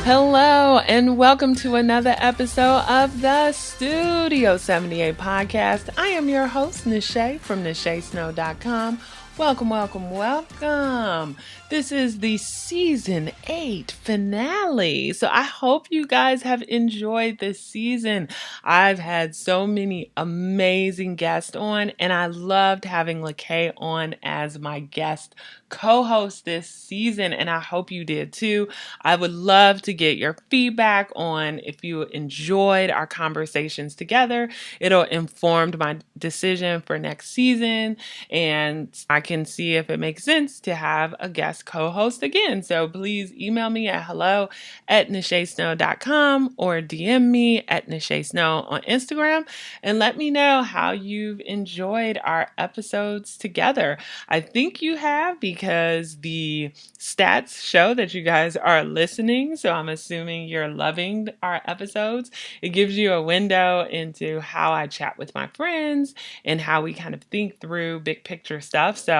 Hello, and welcome to another episode of the Studio 78 podcast. I am your host, Nache from NacheSnow.com. Welcome, welcome, welcome. This is the season 8 finale. So I hope you guys have enjoyed this season. I've had so many amazing guests on, and I loved having LaKaye on as my guest co-host this season, and I hope you did too. I would love to get your feedback on if you enjoyed our conversations together. It'll inform my decision for next season, and I can see if it makes sense to have a guest co-host again. So please email me at hello@nachesnow.com or DM me at nachesnow on Instagram and let me know how you've enjoyed our episodes together. I think you have, because the stats show that you guys are listening. So I'm assuming you're loving our episodes. It gives you a window into how I chat with my friends and how we kind of think through big picture stuff. So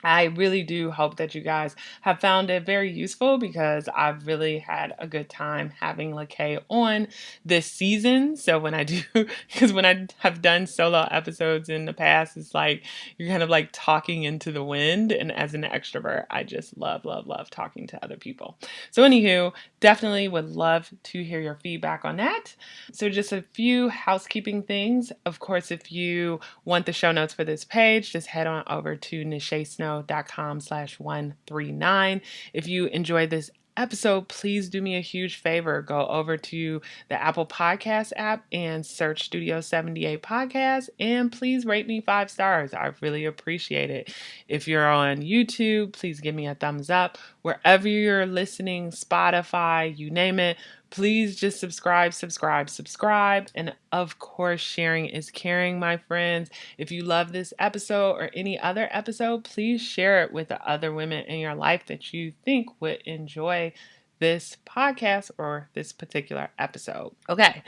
I really do hope that you guys have found it very useful, because I've really had a good time having LaKaye on this season. So when I do, because when I have done solo episodes in the past, it's like you're kind of like talking into the wind. And as an extrovert, I just love, love, love talking to other people. So anywho, definitely would love to hear your feedback on that. So just a few housekeeping things. Of course, if you want the show notes for this page, just head on over to nachesnow.com/139. If you enjoyed this episode, please do me a huge favor. Go over to the Apple Podcast app and search Studio 78 Podcast, and please rate me 5 stars. I really appreciate it. If you're on YouTube, please give me a thumbs up. Wherever you're listening, Spotify, you name it, please just subscribe. And of course, sharing is caring, my friends. If you love this episode or any other episode, please share it with the other women in your life that you think would enjoy this podcast or this particular episode. Okay,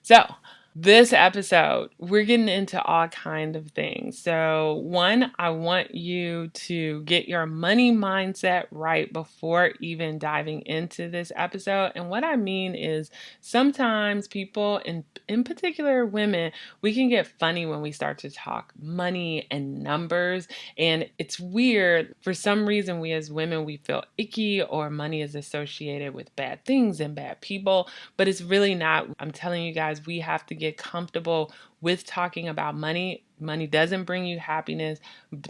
so this episode, we're getting into all kinds of things. So one, I want you to get your money mindset right before even diving into this episode. And what I mean is sometimes people, in particular women, we can get funny when we start to talk money and numbers. And it's weird. For some reason, we as women, we feel icky, or money is associated with bad things and bad people, but it's really not. I'm telling you guys, we have to get comfortable with talking about money. Money doesn't bring you happiness.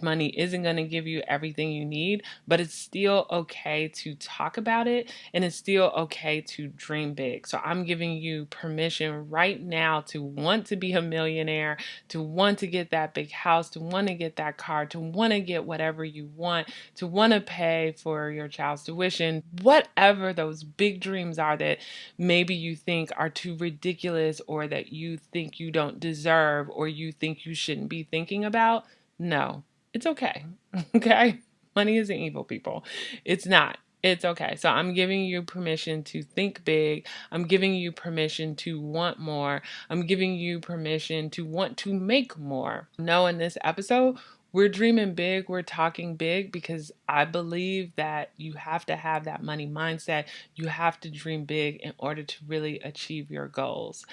Money isn't going to give you everything you need, but it's still okay to talk about it, and it's still okay to dream big. So I'm giving you permission right now to want to be a millionaire, to want to get that big house, to want to get that car, to want to get whatever you want, to want to pay for your child's tuition, whatever those big dreams are that maybe you think are too ridiculous, or that you think you don't deserve, or you think you shouldn't be thinking about. No, it's okay. Okay? Money isn't evil, people. It's not. It's okay. So I'm giving you permission to think big. I'm giving you permission to want more. I'm giving you permission to want to make more. No, in this episode, we're dreaming big, we're talking big, because I believe that you have to have that money mindset. You have to dream big in order to really achieve your goals.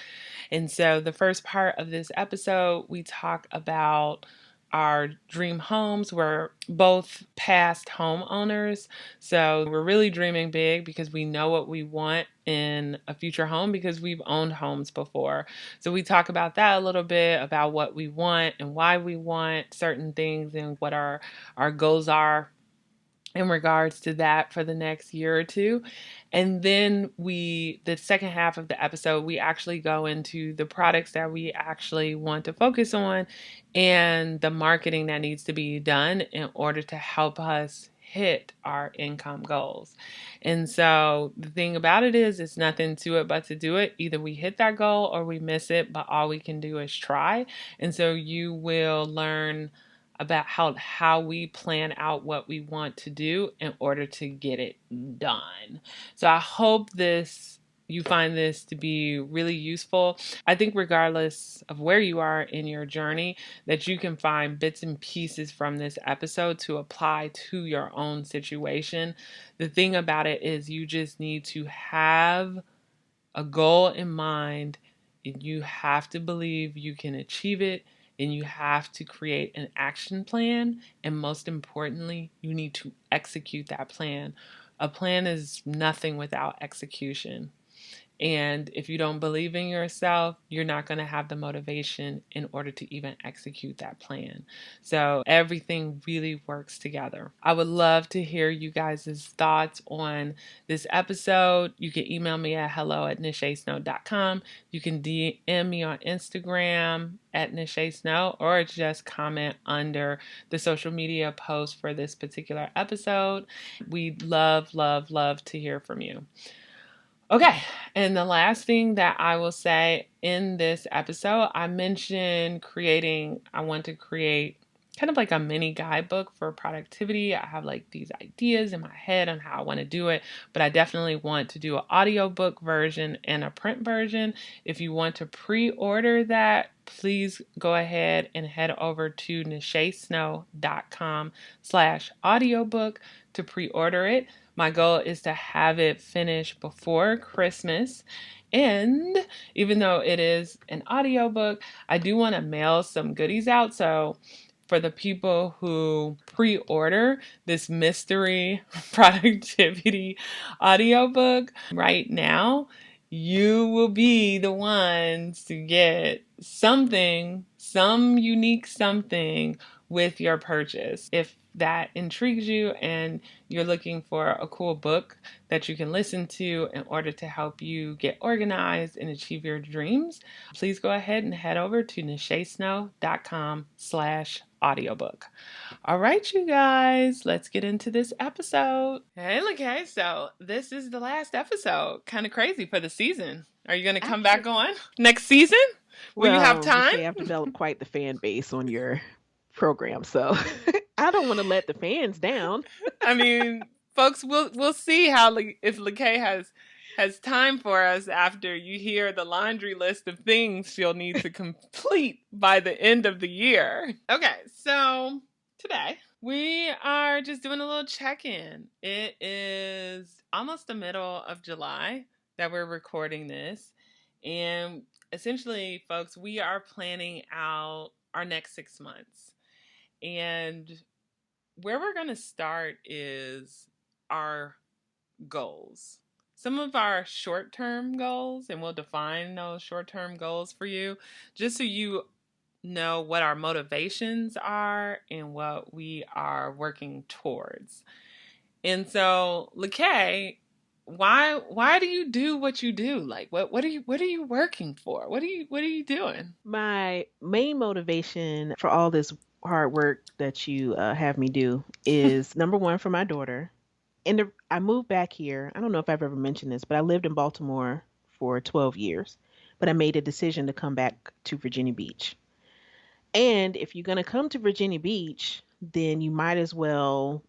And so the first part of this episode, we talk about our dream homes. We're both past homeowners, so we're really dreaming big because we know what we want in a future home, because we've owned homes before. So we talk about that a little bit, about what we want and why we want certain things, and what our goals are in regards to that for the next year or two. And then the second half of the episode, we actually go into the products that we actually want to focus on, and the marketing that needs to be done in order to help us hit our income goals. And so the thing about it is, it's nothing to it but to do it. Either we hit that goal or we miss it, but all we can do is try. And so you will learn about how we plan out what we want to do in order to get it done. So I hope this you find this to be really useful, I think regardless of where you are in your journey, that you can find bits and pieces from this episode to apply to your own situation. The thing about it is you just need to have a goal in mind, and you have to believe you can achieve it, and you have to create an action plan. And most importantly, you need to execute that plan. A plan is nothing without execution. And if you don't believe in yourself, you're not going to have the motivation in order to even execute that plan. So everything really works together. I would love to hear you guys' thoughts on this episode. You can email me at hello@nachesnow.com. You can DM me on Instagram at nachesnow, or just comment under the social media post for this particular episode. We'd love, love, love to hear from you. Okay, and the last thing that I will say in this episode, I mentioned I want to create kind of like a mini guidebook for productivity. I have like these ideas in my head on how I want to do it, but I definitely want to do an audiobook version and a print version. If you want to pre-order that, please go ahead and head over to nachesnow.com/audiobook to pre-order it. My goal is to have it finished before Christmas. And even though it is an audiobook, I do want to mail some goodies out. So for the people who pre-order this mystery productivity audiobook right now, you will be the ones to get something, some unique something with your purchase. If that intrigues you and you're looking for a cool book that you can listen to in order to help you get organized and achieve your dreams, please go ahead and head over to nachesnow.com/audiobook. All right, you guys, let's get into this episode. Hey, LaKaye, so this is the last episode. Kind of crazy for the season. Are you going to come back on next season? Will you have time? LaKaye, I've developed quite the fan base on your program, so I don't want to let the fans down. I mean, folks, we'll see how if LaKaye has time for us after you hear the laundry list of things she'll need to complete by the end of the year. Okay, so today we are just doing a little check-in. It is almost the middle of July that we're recording this, and essentially, folks, we are planning out our next 6 months. And where we're going to start is our goals. Some of our short-term goals, and we'll define those short-term goals for you, just so you know what our motivations are and what we are working towards. And so, LaKaye, why do you do what you do? Like, what are you working for? What are you doing? My main motivation for all this hard work that you have me do is number one, for my daughter. And I moved back here. I don't know if I've ever mentioned this, but I lived in Baltimore for 12 years. But I made a decision to come back to Virginia Beach. And if you're going to come to Virginia Beach, then you might as well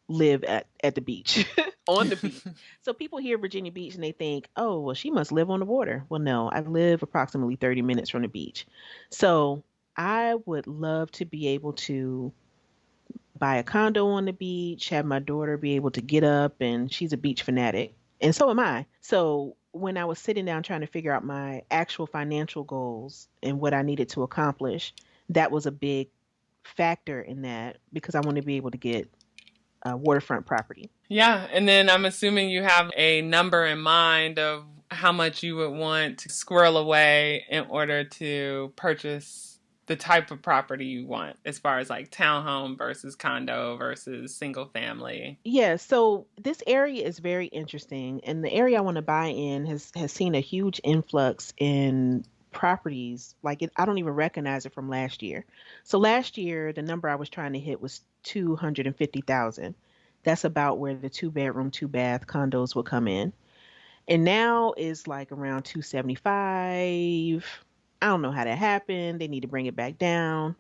live at the beach, on the beach. So people hear Virginia Beach and they think, oh, well, she must live on the water. Well, no, I live approximately 30 minutes from the beach. So I would love to be able to buy a condo on the beach, have my daughter be able to get up, and she's a beach fanatic. And so am I. So when I was sitting down trying to figure out my actual financial goals and what I needed to accomplish, that was a big factor in that, because I want to be able to get waterfront property. Yeah, and then I'm assuming you have a number in mind of how much you would want to squirrel away in order to purchase the type of property you want, as far as like townhome versus condo versus single family. Yeah, so this area is very interesting, and the area I want to buy in has seen a huge influx in properties. Like I don't even recognize it from last year. So last year, the number I was trying to hit was 250,000. That's about where the 2-bedroom, 2-bath condos will come in. And now is like around 275. I don't know how that happened. They need to bring it back down.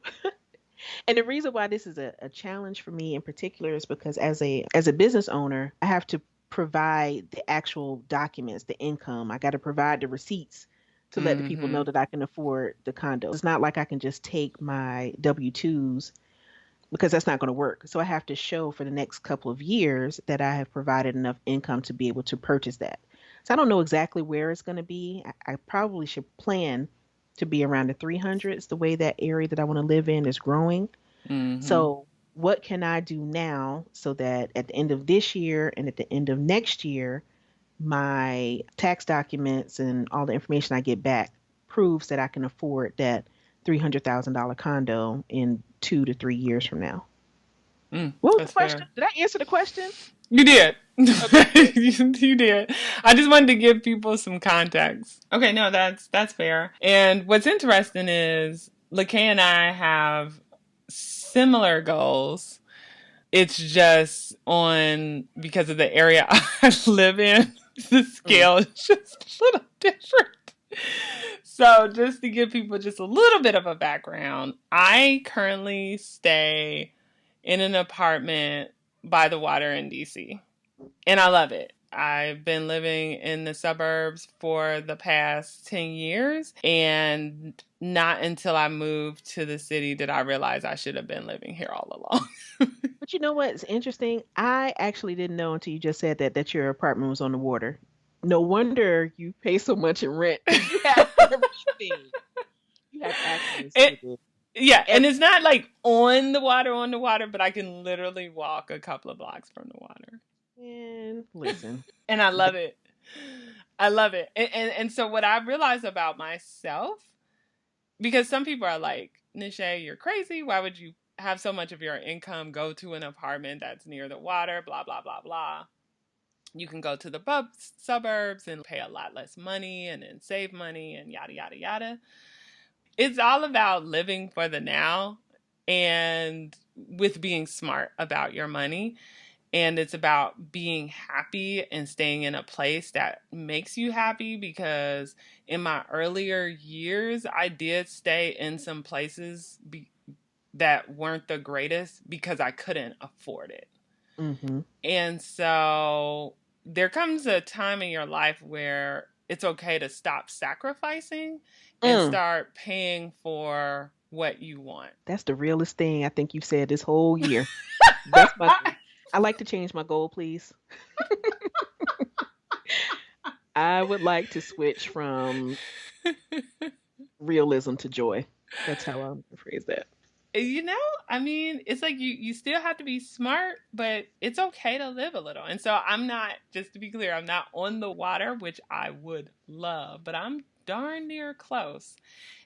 And the reason why this is a challenge for me in particular is because as a business owner, I have to provide the actual documents, the income. I got to provide the receipts to let the people know Mm-hmm. that I can afford the condo. It's not like I can just take my W-2s because that's not going to work. So I have to show for the next couple of years that I have provided enough income to be able to purchase that. So I don't know exactly where it's going to be. I probably should plan to be around the 300s, the way that area that I want to live in is growing. Mm-hmm. So what can I do now so that at the end of this year and at the end of next year, my tax documents and all the information I get back proves that I can afford that $300,000 condo in 2 to 3 years from now. What was the That's question? fair. Did I answer the question? You did. Okay, good. You did. I just wanted to give people some context. Okay, no, that's fair. And what's interesting is LaKaye and I have similar goals. It's just on because of the area I live in, the Mm, scale is just a little different. So, just to give people just a little bit of a background, I currently stay in an apartment by the water in DC, and I love it. I've been living in the suburbs for the past 10 years, and not until I moved to the city did I realize I should have been living here all along. but you know what? It's interesting. I actually didn't know until you just said that your apartment was on the water. No wonder you pay so much in rent because you have everything. You have access it, to the yeah, and every. it's not like on the water, but I can literally walk a couple of blocks from the water. And listen, And I love that, it. I love it. And so what I realized about myself, because some people are like, Nache, you're crazy. Why would you have so much of your income go to an apartment that's near the water? Blah, blah, blah, blah. You can go to the suburbs and pay a lot less money and then save money and yada, yada, yada. It's all about living for the now and with being smart about your money. And it's about being happy and staying in a place that makes you happy, because in my earlier years I did stay in some places that weren't the greatest because I couldn't afford it. hmm. And so there comes a time in your life where it's okay to stop sacrificing and Mm, start paying for what you want. that's the realest thing I think you've said this whole year. That's my goal. I like to change my goal, please. I would like to switch from realism to joy. That's how I'm gonna phrase that. You know, I mean, it's like you still have to be smart, but it's okay to live a little. And so I'm not, just to be clear, I'm not on the water, which I would love, but I'm darn near close.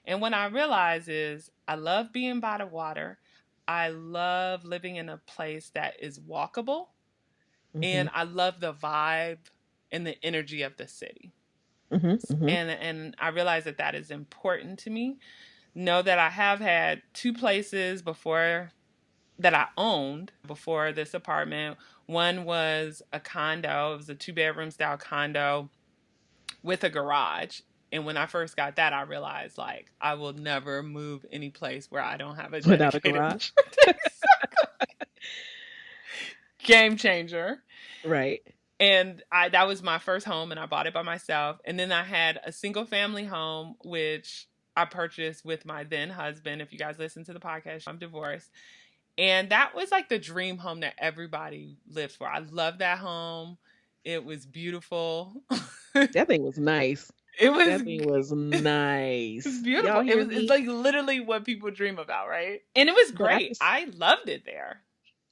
And what I realize is I love being by the water. I love living in a place that is walkable, Hmm. and I love the vibe and the energy of the city. Hmm. Hmm. And I realize that that is important to me. Know that I have had two places before that I owned before this apartment. One was a condo. It was a 2 bedroom style condo with a garage. And when I first got that, I realized like I will never move any place where I don't have a Without a dedicated garage. parking. Game changer. Right. And I that was my first home, and I bought it by myself. And then I had a single family home which I purchased with my then husband. If you guys listen to the podcast, I'm divorced. And that was like the dream home that everybody lived for. I love that home. It was beautiful. That thing was nice. it was That thing was it's nice. Y'all beautiful. hear It's me? like literally what people dream about, right? And it was But great. I loved it there.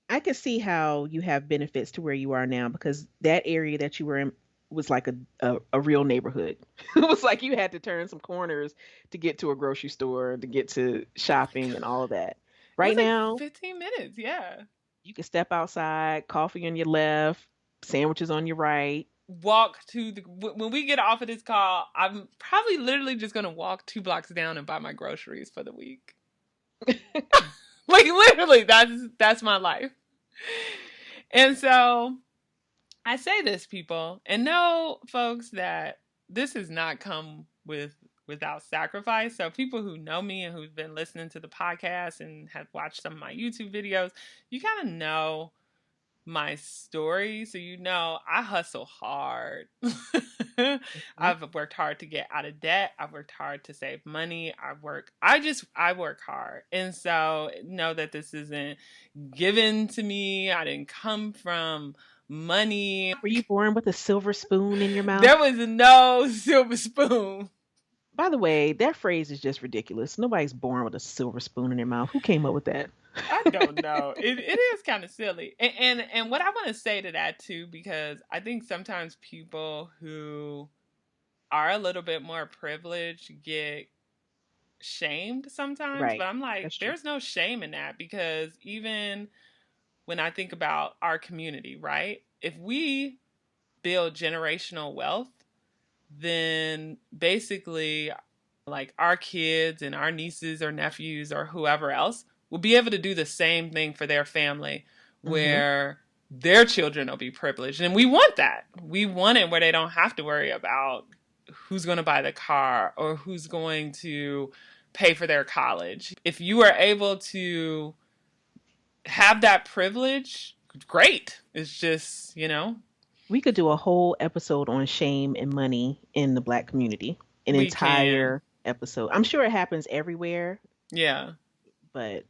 I could see how you have benefits to where you are now because that area that you were in was like a real neighborhood. It was like you had to turn some corners to get to a grocery store, to get to shopping and all of that. It Right was like now, 15 minutes, yeah. you can step outside, coffee on your left, sandwiches on your right. Walk to the when we get off of this call, I'm probably literally just gonna walk 2 blocks down and buy my groceries for the week. Like literally, that's my life. And so I say this, people, and know, folks, that this has not come without sacrifice. So people who know me and who've been listening to the podcast and have watched some of my YouTube videos, you kind of know my story, so I hustle hard. Mhm. I've worked hard to get out of debt. I've worked hard to save money. I work hard. And so know that this isn't given to me. I didn't come from money. Were you born with a silver spoon in your mouth? There was no silver spoon. By the way, that phrase is just ridiculous. Nobody's born with a silver spoon in their mouth. Who came up with that? I don't know. It is kind of silly. And what I want to say to that too, because I think sometimes people who are a little bit more privileged get shamed sometimes, but Right. I'm like, That's true. there's no shame in that, because even when I think about our community, right? If we build generational wealth, then basically, like, our kids and our nieces or nephews or whoever else will be able to do the same thing for their family, Hmm. where their children will be privileged. And we want that. We want it where they don't have to worry about who's going to buy the car or who's going to pay for their college. If you are able to have that privilege, great. It's just, We could do a whole episode on shame and money in the Black community. An we can. entire episode. I'm sure it happens everywhere, Yeah, but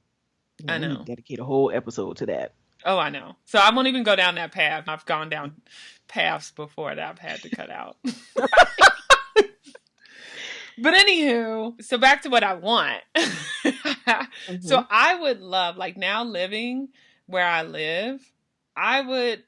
I we need to know. dedicate a whole episode to that. Oh, I know. So I won't even go down that path. I've gone down paths before that I've had to cut out. But anywho, so back to what I want. Hmm. So I would love, like, now living where I live, I would,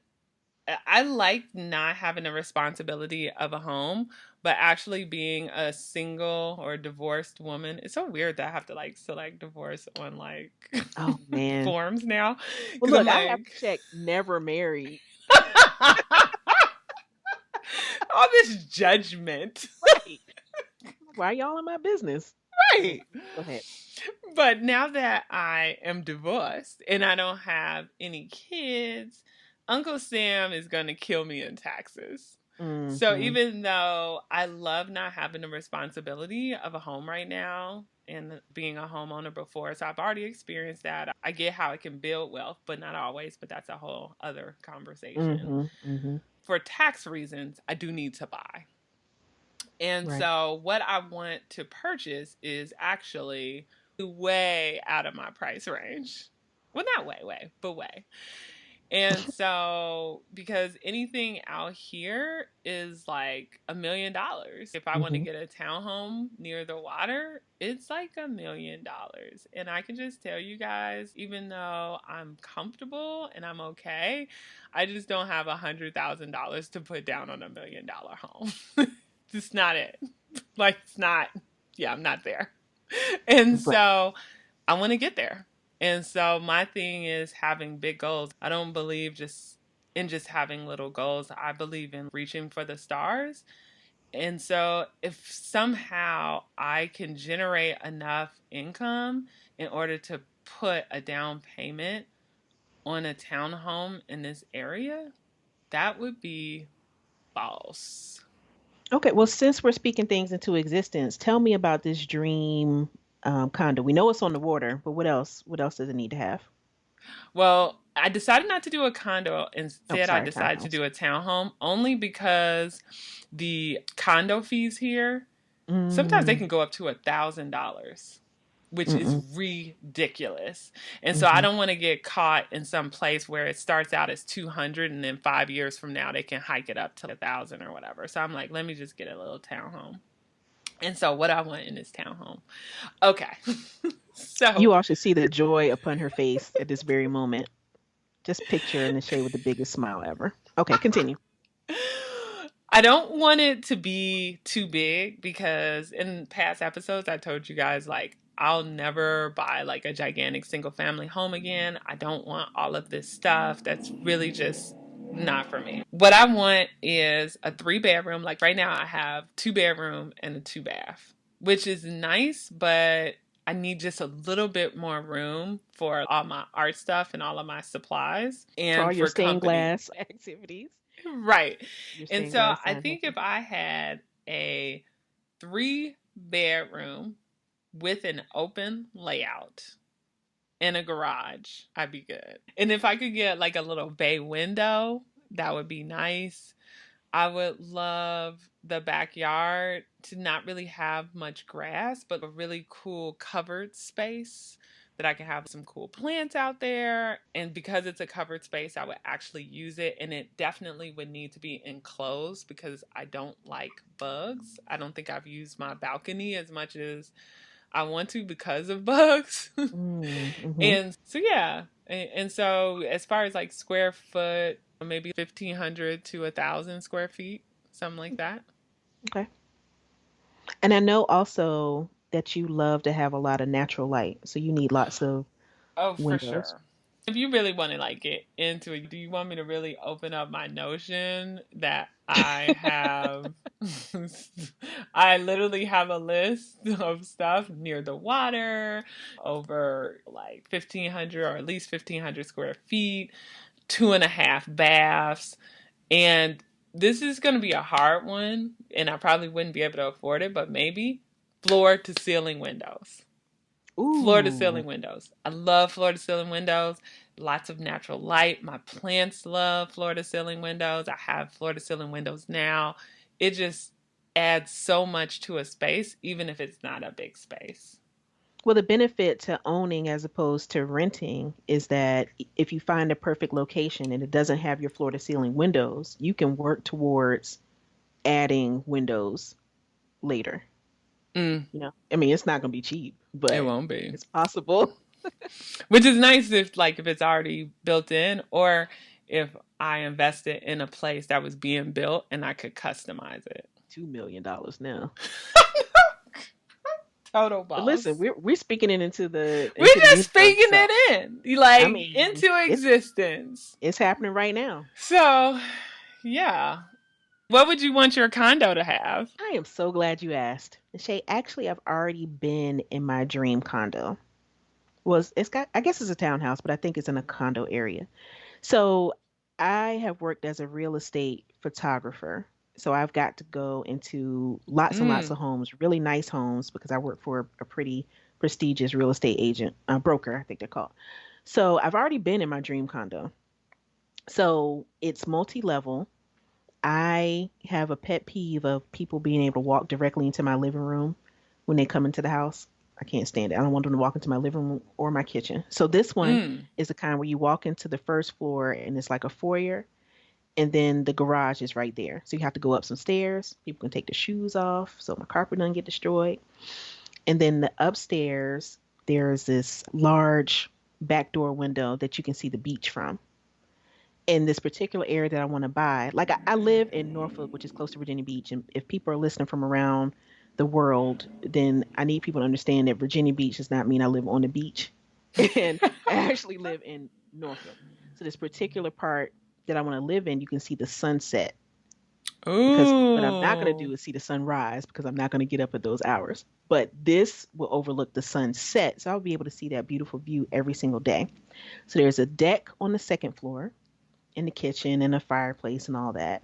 I like not having the responsibility of a home, but actually being a single or divorced woman. It's so weird that I have to like select divorce on like Oh man. forms now. Well, Because I'm look, I have like, to check never married. all this judgment. Right. Why y'all in my business? Okay, Right. go ahead. But now that I am divorced and I don't have any kids, Uncle Sam is going to kill me in taxes. So Hmm. even though I love not having the responsibility of a home right now and being a homeowner before, so I've already experienced that. I get how it can build wealth, but not always, but that's a whole other conversation. Hmm. Hmm. For tax reasons, I do need to buy. And Right. so what I want to purchase is actually way out of my price range. Well, not way, but way. And so, because anything out here is like $1 million. If I want to Hmm. get a townhome near the water, it's like $1 million. And I can just tell you guys, even though I'm comfortable and I'm okay, I just don't have $100,000 to put down on $1 million home. Just not it. Like, it's not, yeah, I'm not there. And Right. so I want to get there. And so my thing is having big goals. I don't believe just having little goals. I believe in reaching for the stars. And so if somehow I can generate enough income in order to put a down payment on a townhome in this area, that would be false. Okay. Well, since we're speaking things into existence, tell me about this dream condo. We know it's on the water, but what else? What else does it need to have? Well, I decided not to do a condo. Oh, Instead, I sorry, decided to townhouse. do a townhome, only because the condo fees here, sometimes they Mm, can go up to $1,000, which is mm-mm, ridiculous. And so I mm-hmm. don't want to get caught in some place where it starts out as 200 and then 5 years from now they can hike it up to 1,000 or whatever. So I'm like, let me just get a little townhome. And so what I want in this townhome. Okay. So You all should see the joy upon her face at this very moment. Just picture Nache with the biggest smile ever. Okay, continue. I don't want it to be too big, because in past episodes I told you guys, like, I'll never buy like a gigantic single family home again. I don't want all of this stuff. That's really just not for me. What I want is a 3 bedroom. Like right now I have 2 bedroom and a 2 bath, which is nice, but I need just a little bit more room for all my art stuff and all of my supplies For all and your for stained company. glass activities, Right. your And stained so glass I sign think making. if I had a 3 bedroom with an open layout, in a garage, I'd be good. And if I could get like a little bay window, that would be nice. I would love the backyard to not really have much grass, but a really cool covered space that I can have some cool plants out there. And because it's a covered space, I would actually use it. And it definitely would need to be enclosed because I don't like bugs. I don't think I've used my balcony as much as I want to because of bugs. Mm-hmm. And so, yeah. And so, as far as like square foot, maybe 1,500 to 1,000 square feet, something like that. Okay. And I know also that you love to have a lot of natural light, so you need lots of Oh, for windows. sure. If you really want to like get into it, do you want me to really open up my notion that I have I literally have a list of stuff near the water, over like 1,500 or at least 1,500 square feet, 2.5 baths, and this is going to be a hard one, and I probably wouldn't be able to afford it, but maybe floor to ceiling windows. Floor to Ooh. ceiling windows. I love floor to ceiling windows. Lots of natural light. My plants love floor to ceiling windows. I have floor to ceiling windows now. It just adds so much to a space, even if it's not a big space. Well, the benefit to owning as opposed to renting is that if you find a perfect location and it doesn't have your floor to ceiling windows, you can work towards adding windows later. Mm, I mean, it's not going to be cheap, it but won't be. it's possible. Which is nice if it's already built in, or if I invested in a place that was being built and I could customize it. $2 million now. Total But listen, boss. we're speaking it We're into the just universe. speaking So it in, I like mean, into it's existence. it's happening right now. So, yeah. What would you want your condo to have? I am so glad you asked. Shay, actually, I've already been in my dream condo. It's got, I guess it's a townhouse, but I think it's in a condo area. So I have worked as a real estate photographer. So I've got to go into lots and lots Mm. of homes, really nice homes, because I work for a pretty prestigious real estate agent, broker, I think they're called. So I've already been in my dream condo. So it's multi-level. I have a pet peeve of people being able to walk directly into my living room when they come into the house. I can't stand it. I don't want them to walk into my living room or my kitchen. So this one Mm. is the kind where you walk into the first floor and it's like a foyer, and then the garage is right there. So you have to go up some stairs. People can take their shoes off so my carpet doesn't get destroyed. And then the upstairs, there's this large back door window that you can see the beach from. In this particular area that I want to buy. Like I live in Norfolk, which is close to Virginia Beach, and if people are listening from around the world, then I need people to understand that Virginia Beach does not mean I live on the beach, and I actually live in Norfolk. So this particular part that I want to live in, you can see the sunset because what I'm not going to Ooh. do is see the sunrise because I'm not going to get up at those hours. But this will overlook the sunset, so I'll be able to see that beautiful view every single day. So there's a deck on the second floor in the kitchen and a fireplace and all that.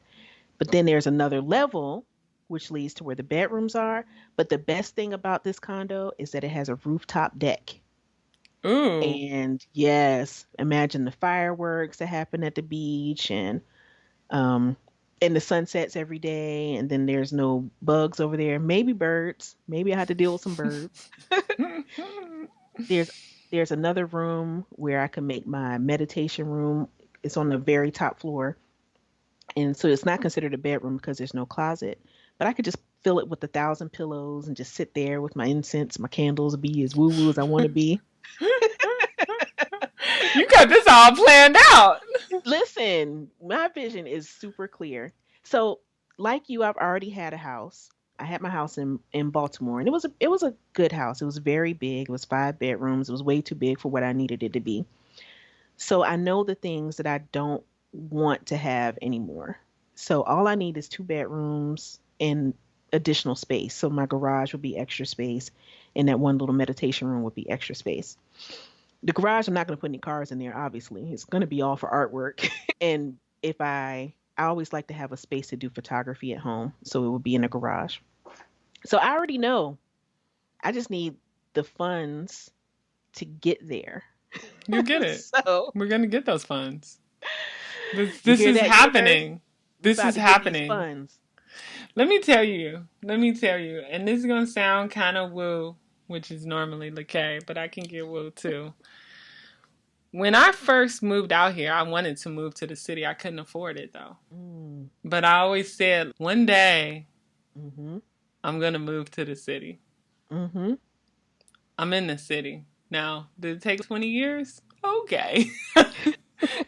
But then there's another level which leads to where the bedrooms are. But the best thing about this condo is that it has a rooftop deck. Ooh. And yes, imagine the fireworks that happen at the beach um and the sunsets every day, and then there's no bugs over there. Maybe birds. Maybe I had to deal with some birds. There's there's another room where I can make my meditation room. It's on the very top floor. And so it's not considered a bedroom because there's no closet. But I could just fill it with 1,000 pillows and just sit there with my incense, my candles, be as woo woo as I want to be. You got this all planned out. Listen, my vision is super clear. So, like you, I've already had a house. I had my house in Baltimore, and it was a good house. It was very big. It was 5 bedrooms. It was way too big for what I needed it to be. So I know the things that I don't want to have anymore. So all I need is 2 bedrooms and additional space. So my garage would be extra space, and that one little meditation room would be extra space. The garage, I'm not going to put any cars in there, obviously. It's going to be all for artwork. And if I always like to have a space to do photography at home. So it would be in a garage. So I already know I just need the funds to get there. You get it. So We're gonna get those funds. This you this hear is that, universe? happening. We This about is to get these happening. funds. Let me tell you. Let me tell you. And this is gonna sound kind of woo, which is normally LaKaye, but I can get woo too. When I first moved out here, I wanted to move to the city. I couldn't afford it though. Mm, But I always said one day mm-hmm. I'm gonna move to the city. Mm-hmm. I'm in the city. Now, did it take 20 years? Okay.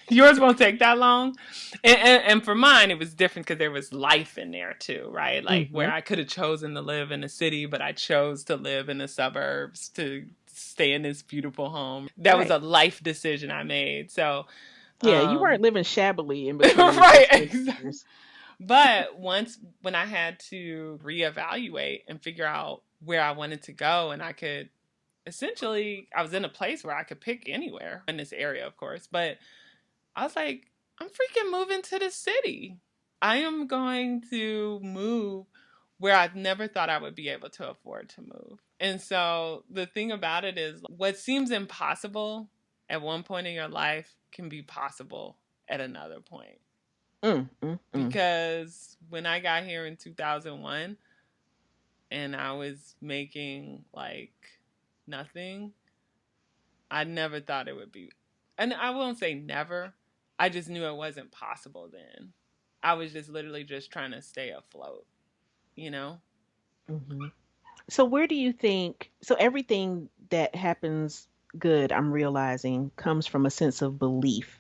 Yours won't take that long. And for mine, it was different because there was life in there too, right? Like Mm-hmm. where I could have chosen to live in the city, but I chose to live in the suburbs to stay in this beautiful home. That was Right. a life decision I made. So, Yeah, you weren't um, living shabbily in between right, those 20 exactly. years. But when I had to reevaluate and figure out where I wanted to go, and I could essentially, I was in a place where I could pick anywhere in this area, of course, but I was like, I'm freaking moving to the city. I am going to move where I never thought I would be able to afford to move. And so the thing about it is, what seems impossible at one point in your life can be possible at another point. Mm, mm, mm. Because when I got here in 2001 and I was making like nothing, I never thought it would be. And I won't say never. I just knew it wasn't possible then. I was just literally just trying to stay afloat, you know? Mm-hmm. So where do you think, so everything that happens good, I'm realizing, comes from a sense of belief.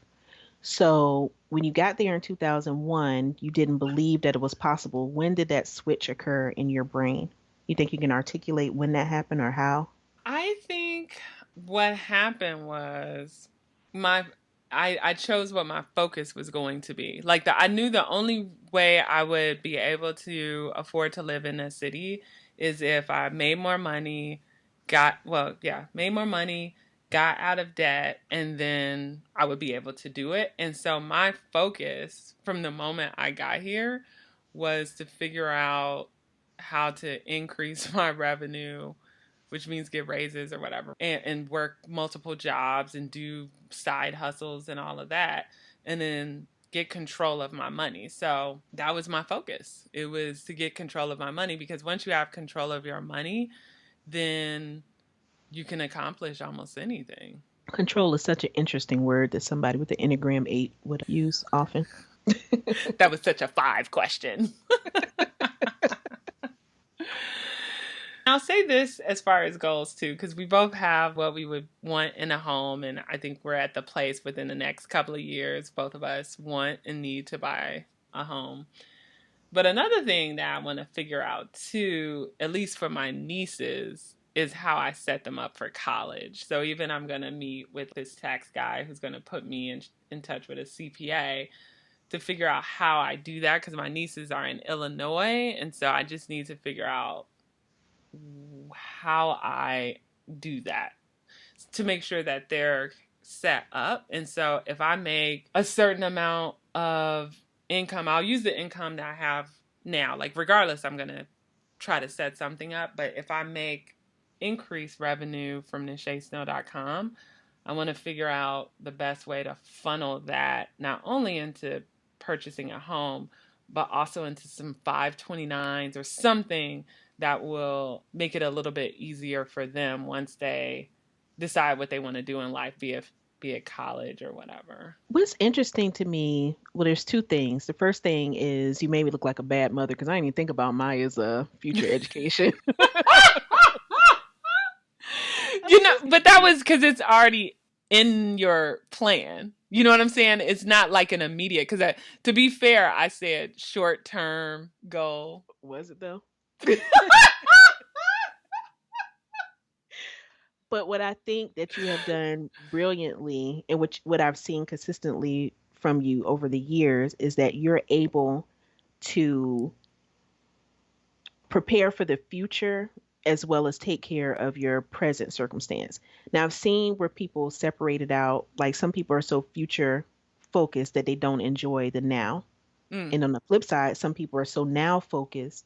So when you got there in 2001, you didn't believe that it was possible. When did that switch occur in your brain? You think you can articulate when that happened or how? I think what happened was my I chose what my focus was going to be. Like I knew the only way I would be able to afford to live in a city is if I made more money, made more money, got out of debt, and then I would be able to do it. And so my focus from the moment I got here was to figure out how to increase my revenue, which means get raises or whatever, and work multiple jobs and do side hustles and all of that, and then get control of my money. So that was my focus. It was to get control of my money, because once you have control of your money, then you can accomplish almost anything. Control is such an interesting word that somebody with the Enneagram 8 would use often. That was such a 5 question. I'll say this as far as goals too, because we both have what we would want in a home, and I think we're at the place within the next couple of years, both of us want and need to buy a home. But another thing that I want to figure out too, at least for my nieces, is how I set them up for college. So even I'm going to meet with this tax guy who's going to put me in touch with a CPA to figure out how I do that, because my nieces are in Illinois, and so I just need to figure out how I do that to make sure that they're set up. And so if I make a certain amount of income, I'll use the income that I have now. Like regardless, I'm going to try to set something up. But if I make increased revenue from NacheSnow.com, I want to figure out the best way to funnel that not only into purchasing a home, but also into some 529s or something that will make it a little bit easier for them once they decide what they want to do in life, be it college or whatever. What's interesting to me, well, there's two things. The first thing is you made me look like a bad mother because I didn't even think about Maya's future education. But that was because it's already in your plan. You know what I'm saying? It's not like an immediate, because to be fair, I said short-term goal. Was it though? But what I think that you have done brilliantly, and which what I've seen consistently from you over the years, is that you're able to prepare for the future as well as take care of your present circumstance. Now, I've seen where people separate it out, like some people are so future focused that they don't enjoy the now. Mm. And on the flip side, some people are so now focused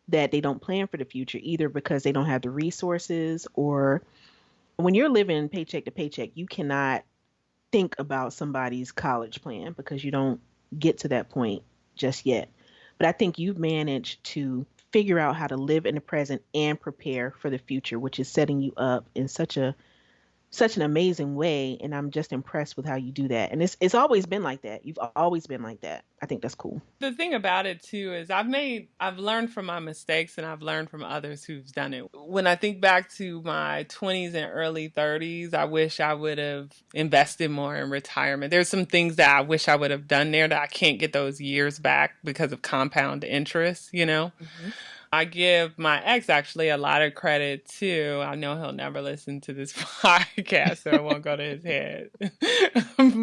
that they don't plan for the future either because they don't have the resources or When you're living paycheck to paycheck, you cannot think about somebody's college plan because you don't get to that point just yet. But I think you've managed to figure out how to live in the present and prepare for the future, which is setting you up in such an amazing way, and I'm just impressed with how you do that. And it's always been like that. You've always been like that. I think that's cool. The thing about it too is I've learned from my mistakes and I've learned from others who've done it. When I think back to my 20s and early 30s, I wish I would have invested more in retirement. There's some things that I wish I would have done there that I can't get those years back because of compound interest, you know? Hmm. I give my ex actually a lot of credit too. I know he'll never listen to this podcast, so it won't go to his head.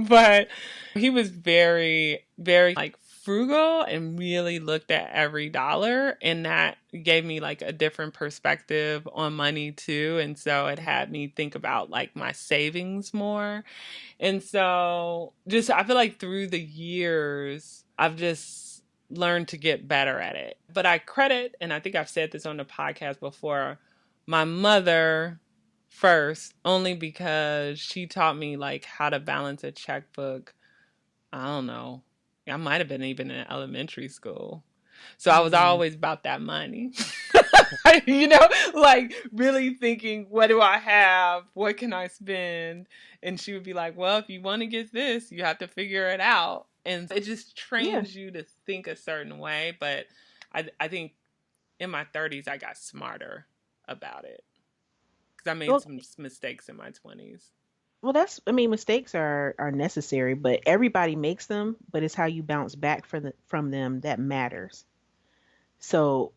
But he was very, very like frugal and really looked at every dollar. And that gave me like a different perspective on money too. And so it had me think about like my savings more. And so just, I feel like through the years, I've just learned to get better at it. But I credit, and I think I've said this on the podcast before, my mother first, only because she taught me like how to balance a checkbook. I don't know. I might have been even in elementary school. So I was Mm, always about that money. okay. You know, like really thinking, what do I have? What can I spend? And she would be like, well, if you want to get this, you have to figure it out. And it just Yeah. trains you to think a certain way. But I think in my 30s, I got smarter about it because I made Well, some mistakes in my 20s. well, that's, I mean, mistakes are necessary, but everybody makes them, but it's how you bounce back from them that matters. So,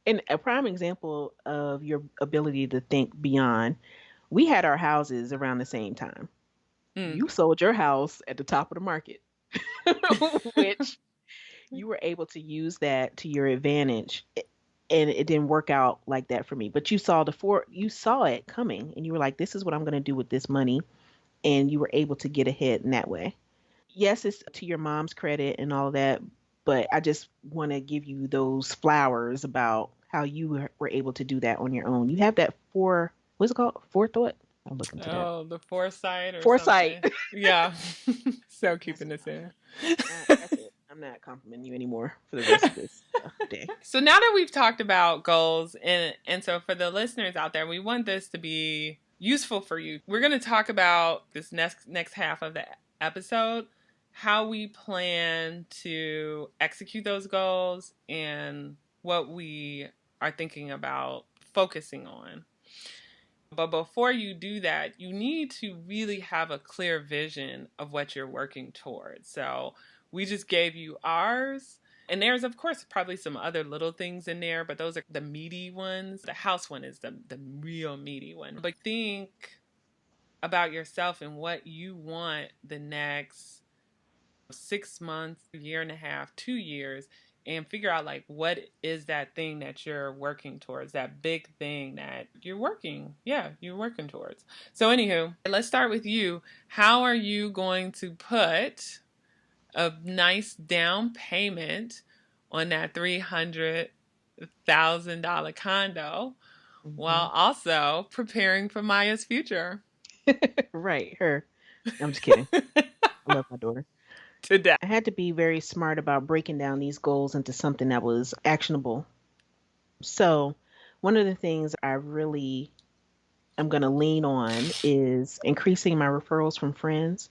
in a prime example of your ability to think beyond, we had our houses around the same time. Mm. You sold your house at the top of the market, which you were able to use that to your advantage. And it didn't work out like that for me. But you saw it coming and you were like, this is what I'm going to do with this money. And you were able to get ahead in that way. Yes, it's to your mom's credit and all that, but I just want to give you those flowers about how you were able to do that on your own. You have that what's it called? Forethought? I'll look into that. Oh, the foresight or Foresight. something. Yeah. So keeping this in. That's it. I'm not complimenting you anymore for the rest of this day. So now that we've talked about goals and so for the listeners out there, we want this to be useful for you. We're going to talk about this next half of the episode, how we plan to execute those goals and what we are thinking about focusing on. But before you do that, you need to really have a clear vision of what you're working towards. So we just gave you ours. And there's, of course, probably some other little things in there, but those are the meaty ones. The house one is the real meaty one. But think about yourself and what you want the next 6 months, a year and a half, 2 years, and figure out like what is that thing that you're working towards, that big thing that you're working towards. So anywho, let's start with you. How are you going to put a nice down payment on that $300,000 condo Hmm. while also preparing for Maya's future? Right, her. I'm just kidding. I love my daughter. Today. I had to be very smart about breaking down these goals into something that was actionable. So, one of the things I really am going to lean on is increasing my referrals from friends.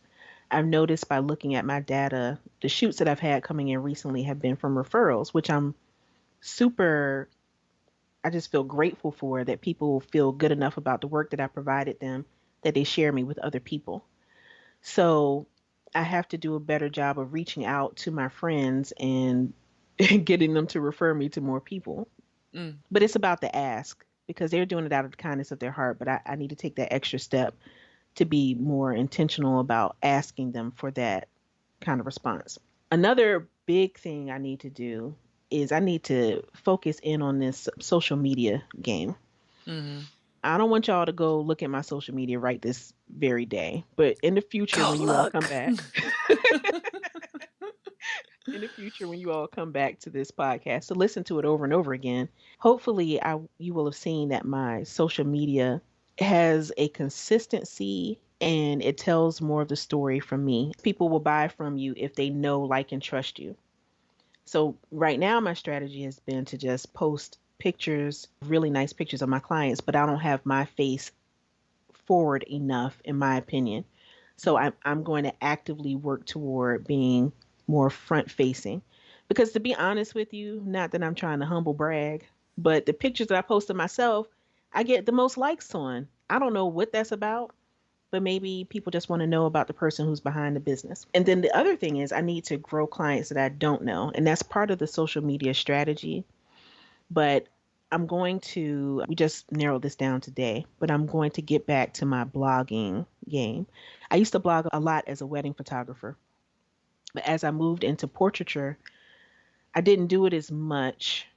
I've noticed by looking at my data, the shoots that I've had coming in recently have been from referrals, which super, I just feel grateful for that people feel good enough about the work that I provided them that they share me with other people. So I have to do a better job of reaching out to my friends and getting them to refer me to more people. Mm. But it's about the ask because they're doing it out of the kindness of their heart. But I need to take that extra step to be more intentional about asking them for that kind of response. Another big thing I need to do is I need to focus in on this social media game. Mm-hmm. I don't want y'all to go look at my social media right this very day, but in the future Go when you all come look. back, in the future when you all come back to this podcast to listen to it over and over again, hopefully you will have seen that my social media has a consistency and it tells more of the story from me. People will buy from you if they know, like, and trust you. So right now my strategy has been to just post pictures, really nice pictures of my clients, but I don't have my face forward enough in my opinion. So I'm going to actively work toward being more front facing. Because to be honest with you, not that I'm trying to humble brag, but the pictures that I post of myself, I get the most likes on. I don't know what that's about, but maybe people just want to know about the person who's behind the business. And then the other thing is I need to grow clients that I don't know. And that's part of the social media strategy. But we just narrowed this down today, but I'm going to get back to my blogging game. I used to blog a lot as a wedding photographer, but as I moved into portraiture, I didn't do it as much.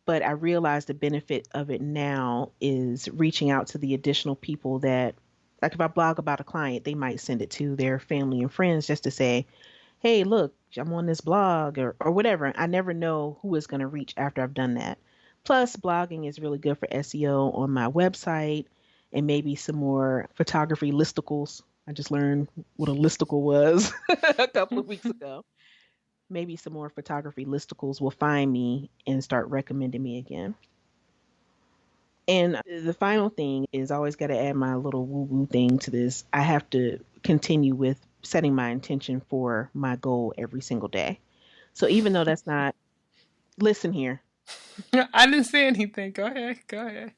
But I realize the benefit of it now is reaching out to the additional people that, like if I blog about a client, they might send it to their family and friends just to say, hey, look, I'm on this blog or whatever. I never know who is going to reach after I've done that. Plus, blogging is really good for SEO on my website and maybe some more photography listicles. I just learned what a listicle was a couple of weeks ago. Maybe some more photography listicles will find me and start recommending me again. And the final thing is I always got to add my little woo woo thing to this. I have to continue with setting my intention for my goal every single day. So even though that's not, listen here. I didn't say anything. Go ahead. Go ahead.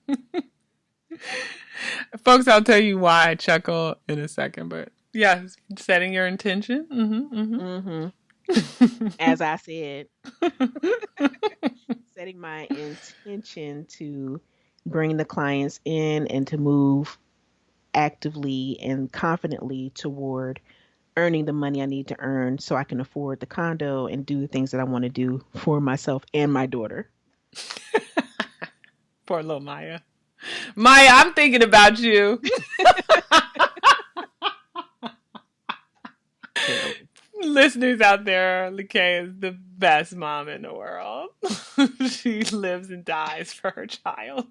Folks, I'll tell you why I chuckle in a second, but yeah, setting your intention. Hmm. As I said, setting my intention to bring the clients in and to move actively and confidently toward earning the money I need to earn so I can afford the condo and do the things that I want to do for myself and my daughter. Poor little Maya. Maya, I'm thinking about you. Listeners out there, LaKaye is the best mom in the world. She lives and dies for her child.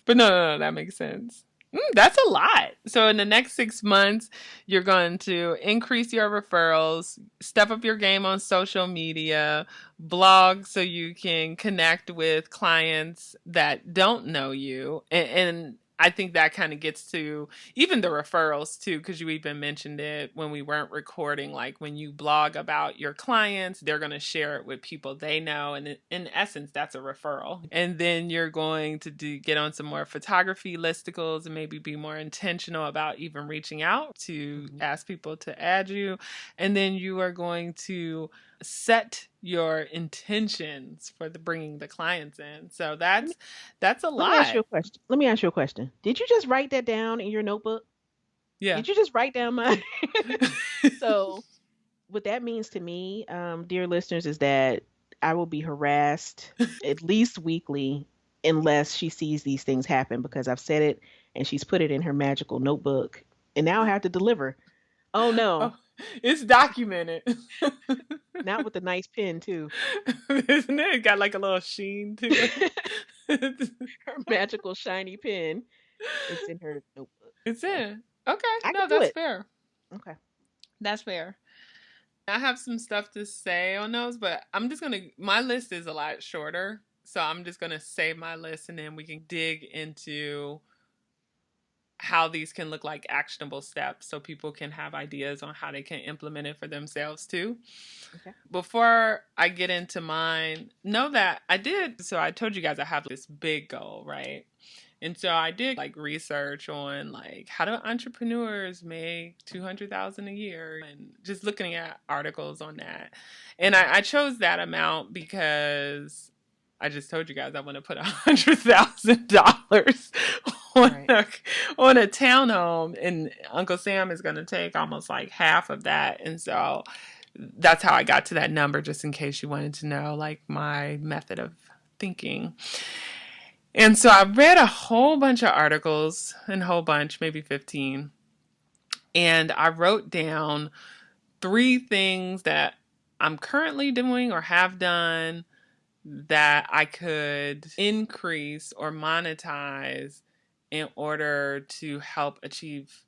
But no, that makes sense. That's a lot. So in the next 6 months, you're going to increase your referrals, step up your game on social media, blog so you can connect with clients that don't know you. And I think that kind of gets to even the referrals too, because you even mentioned it when we weren't recording. Like when you blog about your clients, they're going to share it with people they know. And in essence, that's a referral. And then you're going to get on some more photography listicles and maybe be more intentional about even reaching out to ask people to add you. And then you are going to set your intentions for bringing the clients in. So that's a Let me ask you lot. a question. Let me ask you a question. Did you just write that down in your notebook? Yeah. Did you just write down my? So what that means to me, dear listeners, is that I will be harassed at least weekly unless she sees these things happen because I've said it and she's put it in her magical notebook and now I have to deliver. Oh no, Oh, it's documented. not with the nice pen too. Isn't it? It got like a little sheen to it. Her magical shiny pen. It's in her notebook. It's So in. Okay. I can No, do that's it. fair. Okay. That's fair. I have some stuff to say on those, but I'm just gonna. My list is a lot shorter, so I'm just gonna save my list, and then we can dig into how these can look like actionable steps, so people can have ideas on how they can implement it for themselves too. Okay. Before I get into mine, know that I did. So I told you guys I have this big goal, right? And so I did like research on like how do entrepreneurs make 200,000 a year and just looking at articles on that. And I chose that amount because I just told you guys I want to put $100,000 on Right. on a townhome, and Uncle Sam is going to take almost like half of that. And so that's how I got to that number, just in case you wanted to know like my method of thinking. And so I read a whole bunch of articles, and a whole bunch, maybe 15. And I wrote down 3 things that I'm currently doing or have done that I could increase or monetize in order to help achieve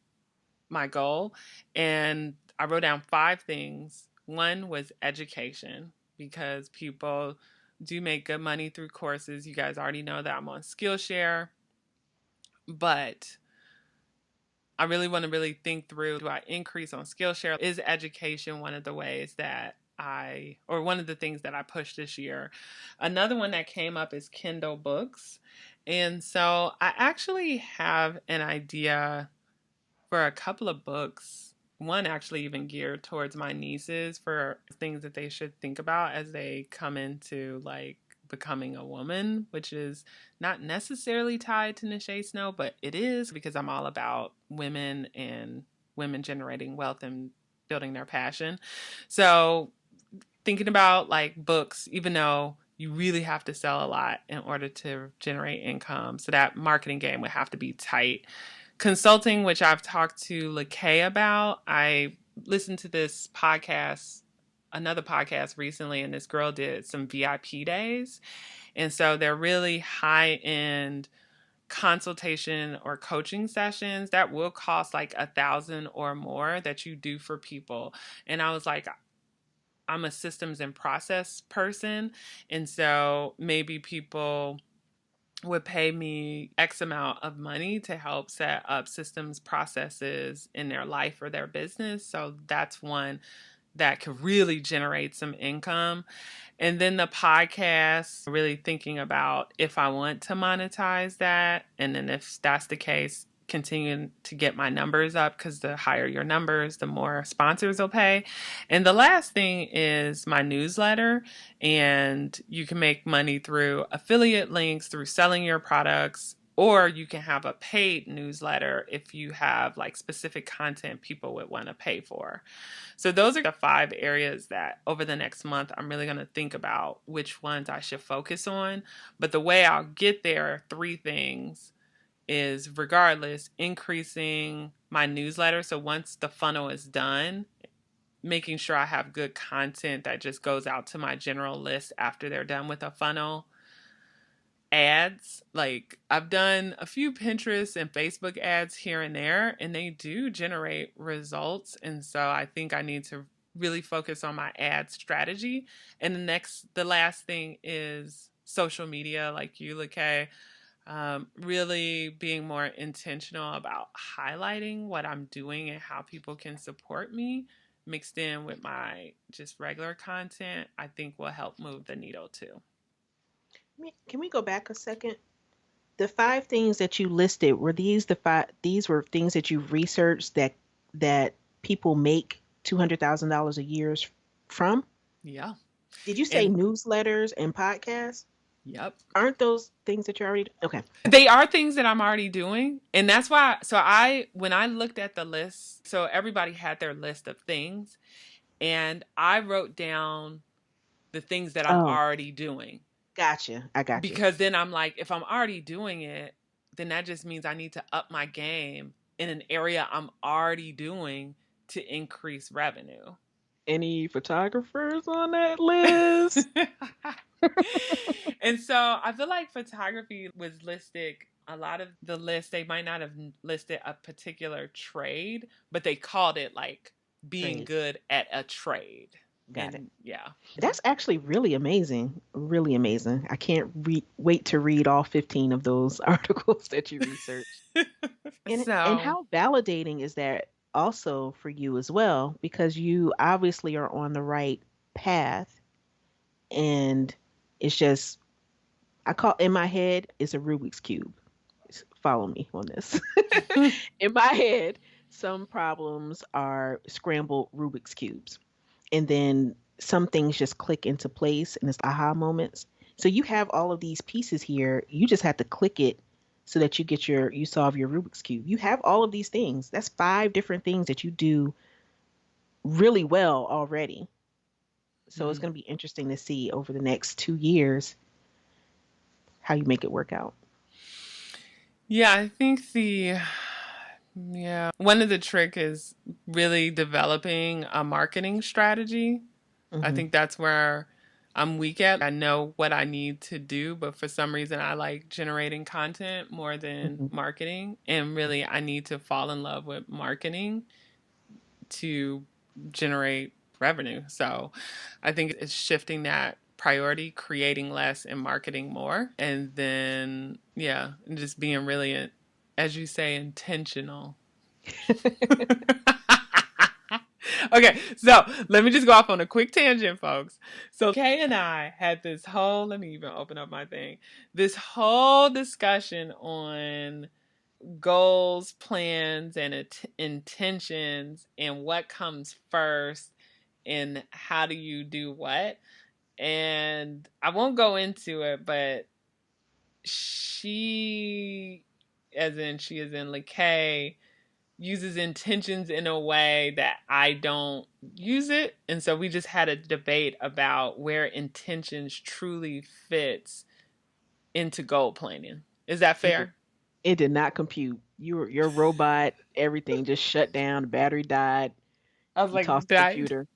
my goal. And I wrote down 5 things. One was education, because people do make good money through courses. You guys already know that I'm on Skillshare, but I really want to really think through, do I increase on Skillshare? Is education one of the ways that or one of the things that I pushed this year? Another one that came up is Kindle books. And so I actually have an idea for a couple of books. One actually even geared towards my nieces, for things that they should think about as they come into like becoming a woman, which is not necessarily tied to Nache Snow, but it is, because I'm all about women and women generating wealth and building their passion. So thinking about like books, even though you really have to sell a lot in order to generate income, so that marketing game would have to be tight. Consulting, which I've talked to LaKaye about. I listened to this podcast, another podcast recently, and this girl did some VIP days. And so they're really high end consultation or coaching sessions that will cost like $1,000 or more that you do for people. And I was like, I'm a systems and process person. And so maybe people would pay me X amount of money to help set up systems, processes in their life or their business. So that's one that could really generate some income. And then the podcast, really thinking about if I want to monetize that. And then if that's the case, continuing to get my numbers up, because the higher your numbers, the more sponsors will pay. And the last thing is my newsletter. And you can make money through affiliate links, through selling your products, or you can have a paid newsletter if you have like specific content people would want to pay for. So those are the 5 areas that over the next month, I'm really going to think about which ones I should focus on. But the way I'll get there, 3 things, is regardless, increasing my newsletter. So once the funnel is done, making sure I have good content that just goes out to my general list after they're done with a funnel. Ads, like I've done a few Pinterest and Facebook ads here and there, and they do generate results. And so I think I need to really focus on my ad strategy. And the last thing is social media, like you, LaKaye. Really being more intentional about highlighting what I'm doing and how people can support me, mixed in with my just regular content, I think will help move the needle too. Can we go back a second? The 5 things that you listed, were these the 5, these were things that you researched that people make $200,000 a year from? Yeah. Did you say And newsletters and podcasts? yep. Aren't those things that you're already okay? They are things that I'm already doing. And that's why, when I looked at the list, so everybody had their list of things, and I wrote down the things that I'm Oh, already doing. gotcha. I got you. Because then I'm like, if I'm already doing it, then that just means I need to up my game in an area I'm already doing to increase revenue. Any photographers on that list? And so I feel like photography was listed. A lot of the list, they might not have listed a particular trade, but they called it like being Trade. good at a trade. Got it. And yeah. That's actually really amazing. Really amazing. I can't wait to read all 15 of those articles that you researched. And So how validating is that also for you as well? Because you obviously are on the right path, and it's just I call in my head it's a Rubik's Cube. Follow me on this. In my head, some problems are scrambled Rubik's cubes, and then some things just click into place, and it's aha moments. So you have all of these pieces here. You just have to click it so that you solve your Rubik's cube. You have all of these things. That's 5 different things that you do really well already. So it's going to be interesting to see over the next 2 years how you make it work out. yeah, I think one of the trick is really developing a marketing strategy. I Hmm. think that's where I'm weak at. I know what I need to do, but for some reason I like generating content more than Hmm. marketing. And really, I need to fall in love with marketing to generate revenue. So I think it's shifting that priority, creating less and marketing more. And then, yeah, just being really, as you say, intentional. Okay, so let me just go off on a quick tangent, folks. So Kay and I had this whole, let me even open up my thing, this whole discussion on goals, plans, and intentions, and what comes first, and how do you do what. And I won't go into it, but she, she is in LaKaye, uses intentions in a way that I don't use it. And so we just had a debate about where intentions truly fits into goal planning. Is that It did, fair? it did not compute. Your robot, everything just shut down. The battery died. I was You like, tossed the that. computer.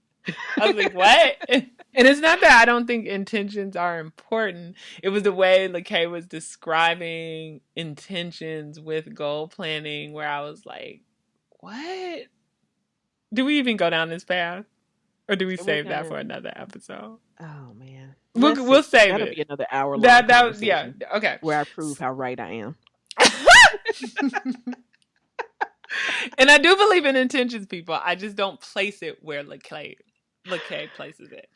I was like, what? And it's not that I don't think intentions are important. It was the way LaKaye was describing intentions with goal planning where I was like, what? Do we even go down this path? Or do we We're save that gonna. for another episode? Oh man, We'll let's see. we'll save That'll it. be another hour-long That yeah, conversation okay. where I prove how right I am. And I do believe in intentions, people. I just don't place it where LaKaye places it.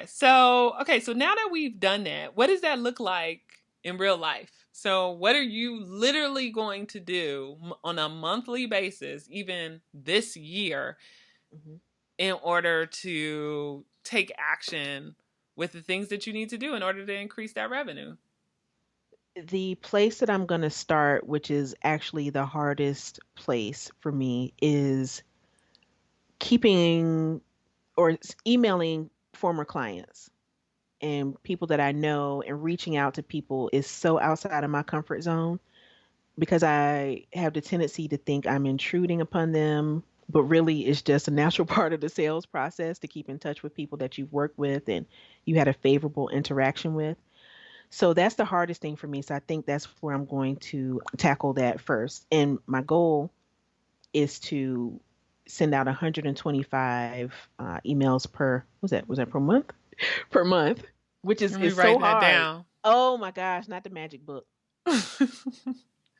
So now that we've done that, what does that look like in real life? So what are you literally going to do on a monthly basis, even this year, Hmm. in order to take action with the things that you need to do in order to increase that revenue? The place that I'm going to start, which is actually the hardest place for me, is keeping or emailing former clients and people that I know, and reaching out to people is so outside of my comfort zone because I have the tendency to think I'm intruding upon them, but really it's just a natural part of the sales process to keep in touch with people that you've worked with and you had a favorable interaction with. So that's the hardest thing for me. So I think that's where I'm going to tackle that first. And my goal is to send out 125 emails per, was that per month? Per month, which Let me is so write that hard. down. Oh my gosh, not the magic book.